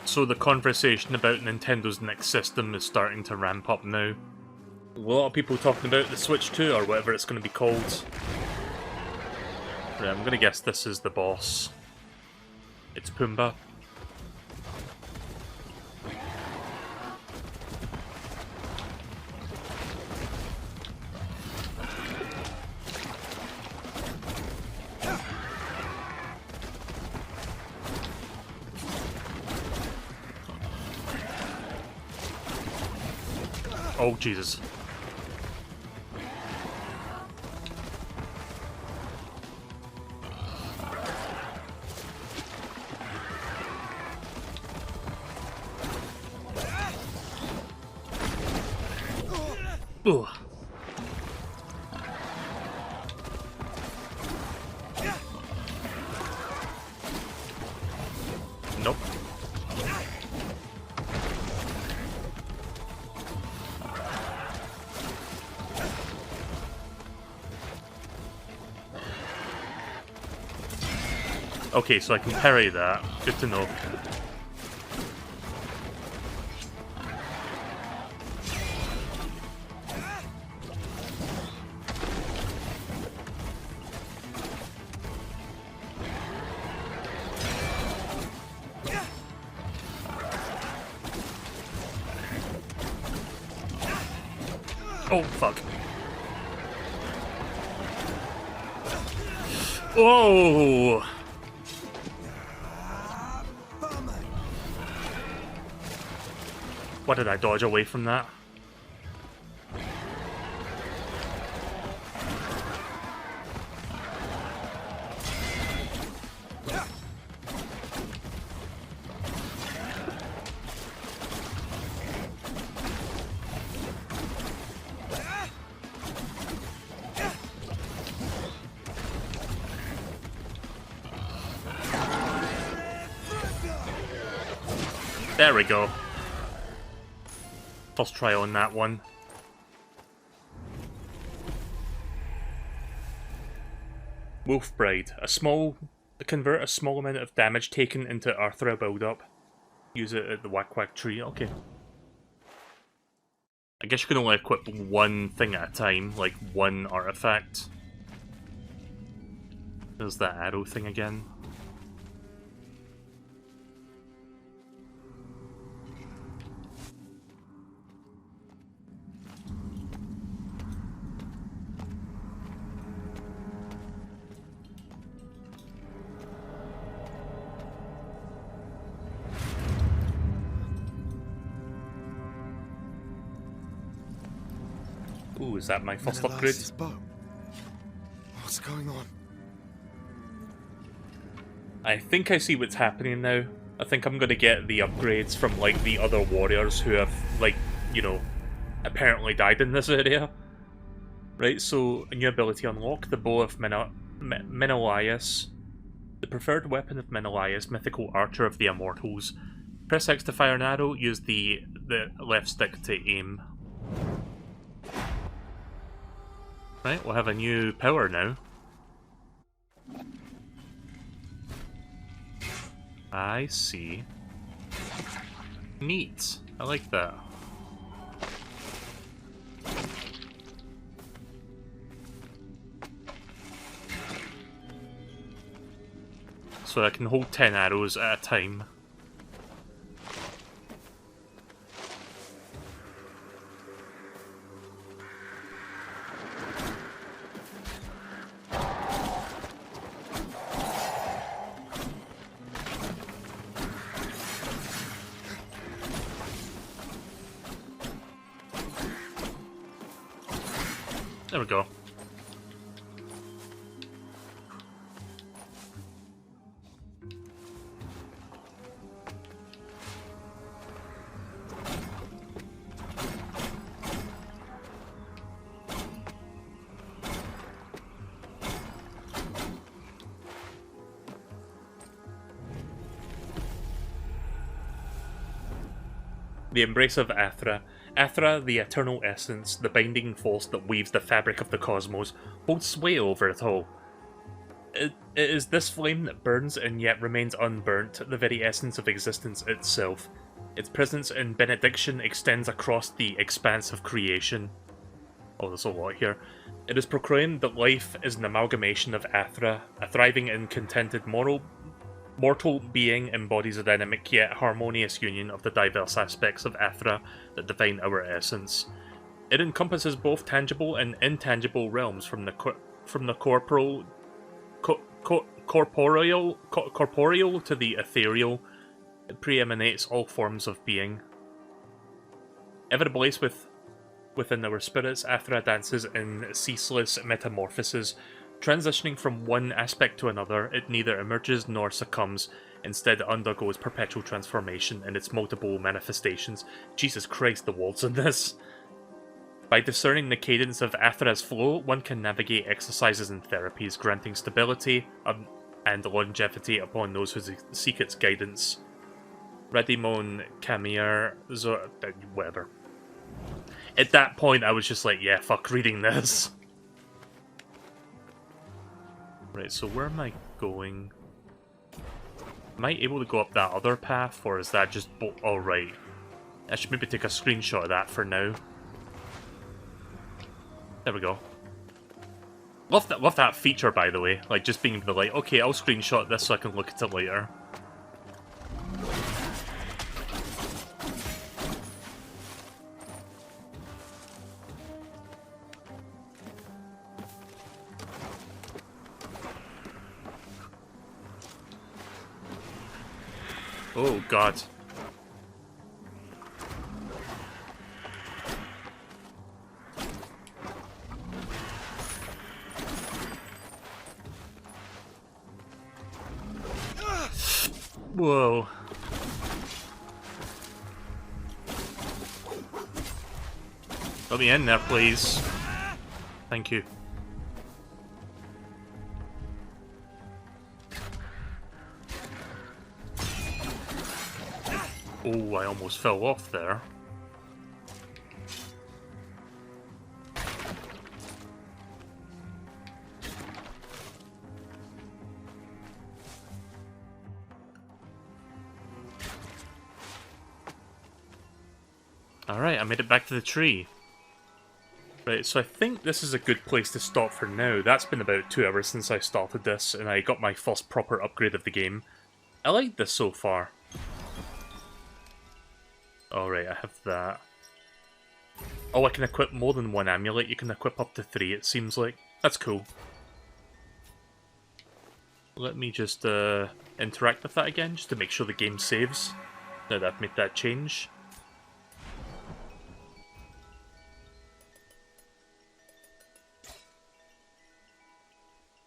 So the conversation about Nintendo's next system is starting to ramp up now. A lot of people talking about the Switch 2 or whatever it's going to be called. Right, I'm going to guess this is the boss. It's Pumbaa. Oh, Jesus. Ugh. Nope. Okay, so I can parry that. Good to know. Oh, fuck. Oh! Why did I dodge away from that? There we go. First try on that one. Wolf Bride. Convert a small amount of damage taken into Arthur build-up. Use it at the Whack Whack tree. Okay. I guess you can only equip one thing at a time, like one artifact. There's that arrow thing again. Ooh, is that my first upgrade?
What's going on?
I think I see what's happening now. I think I'm gonna get the upgrades from, like, the other warriors who have, like, you know, apparently died in this area. Right, so a new ability unlock, the Bow of Menelaus. The preferred weapon of Menelaus, mythical archer of the immortals. Press X to fire an arrow, use the left stick to aim. Right, we'll have a new power now. I see. Neat. I like that. So I can hold 10 arrows at a time. There we go. The embrace of Athra. Athra, the eternal essence, the binding force that weaves the fabric of the cosmos, holds sway over it all. It is this flame that burns and yet remains unburnt, the very essence of existence itself. Its presence and benediction extends across the expanse of creation. Oh, there's a lot here. It is proclaimed that life is an amalgamation of Athra, a thriving and contented mortal being embodies a dynamic yet harmonious union of the diverse aspects of Athra that define our essence. It encompasses both tangible and intangible realms, from the corporeal to the ethereal. It preemanates all forms of being. Ever ablaze within our spirits, Athra dances in ceaseless metamorphosis. Transitioning from one aspect to another, it neither emerges nor succumbs, instead undergoes perpetual transformation in its multiple manifestations. Jesus Christ, the words in this. By discerning the cadence of Athra's flow, one can navigate exercises and therapies, granting stability and longevity upon those who seek its guidance. Redimon, Camir, whatever. At that point, I was just like, yeah, fuck reading this. Right, so where am I going? Am I able to go up that other path, or is that just... Oh, right. I should maybe take a screenshot of that for now. There we go. Love that feature, by the way. Like, just being able to, like, okay, I'll screenshot this so I can look at it later. Oh, God. Whoa. Let me in there, please. Thank you. Oh, I almost fell off there. Alright, I made it back to the tree. Right, so I think this is a good place to stop for now. That's been about 2 hours since I started this, and I got my first proper upgrade of the game. I like this so far. Alright, I have that. Oh, I can equip more than 1 amulet. You can equip up to 3, it seems like. That's cool. Let me just interact with that again, just to make sure the game saves. Now that I've made that change.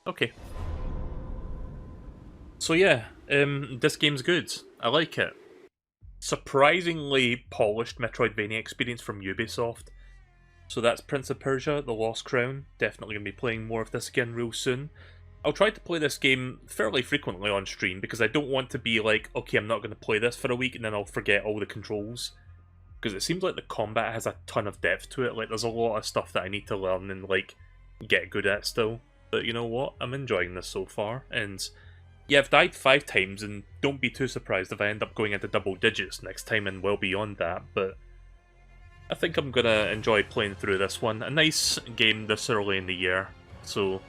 Okay. So yeah, this game's good. I like it. Surprisingly polished Metroidvania experience from Ubisoft. So that's Prince of Persia, The Lost Crown. Definitely going to be playing more of this again real soon. I'll try to play this game fairly frequently on stream, because I don't want to be like, okay, I'm not going to play this for a week and then I'll forget all the controls. Because it seems like the combat has a ton of depth to it. Like, there's a lot of stuff that I need to learn and, like, get good at still. But you know what? I'm enjoying this so far, and yeah, I've died 5 times, and don't be too surprised if I end up going into double digits next time and well beyond that, but I think I'm gonna enjoy playing through this one. A nice game this early in the year, so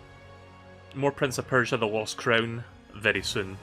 more Prince of Persia: The Lost Crown very soon.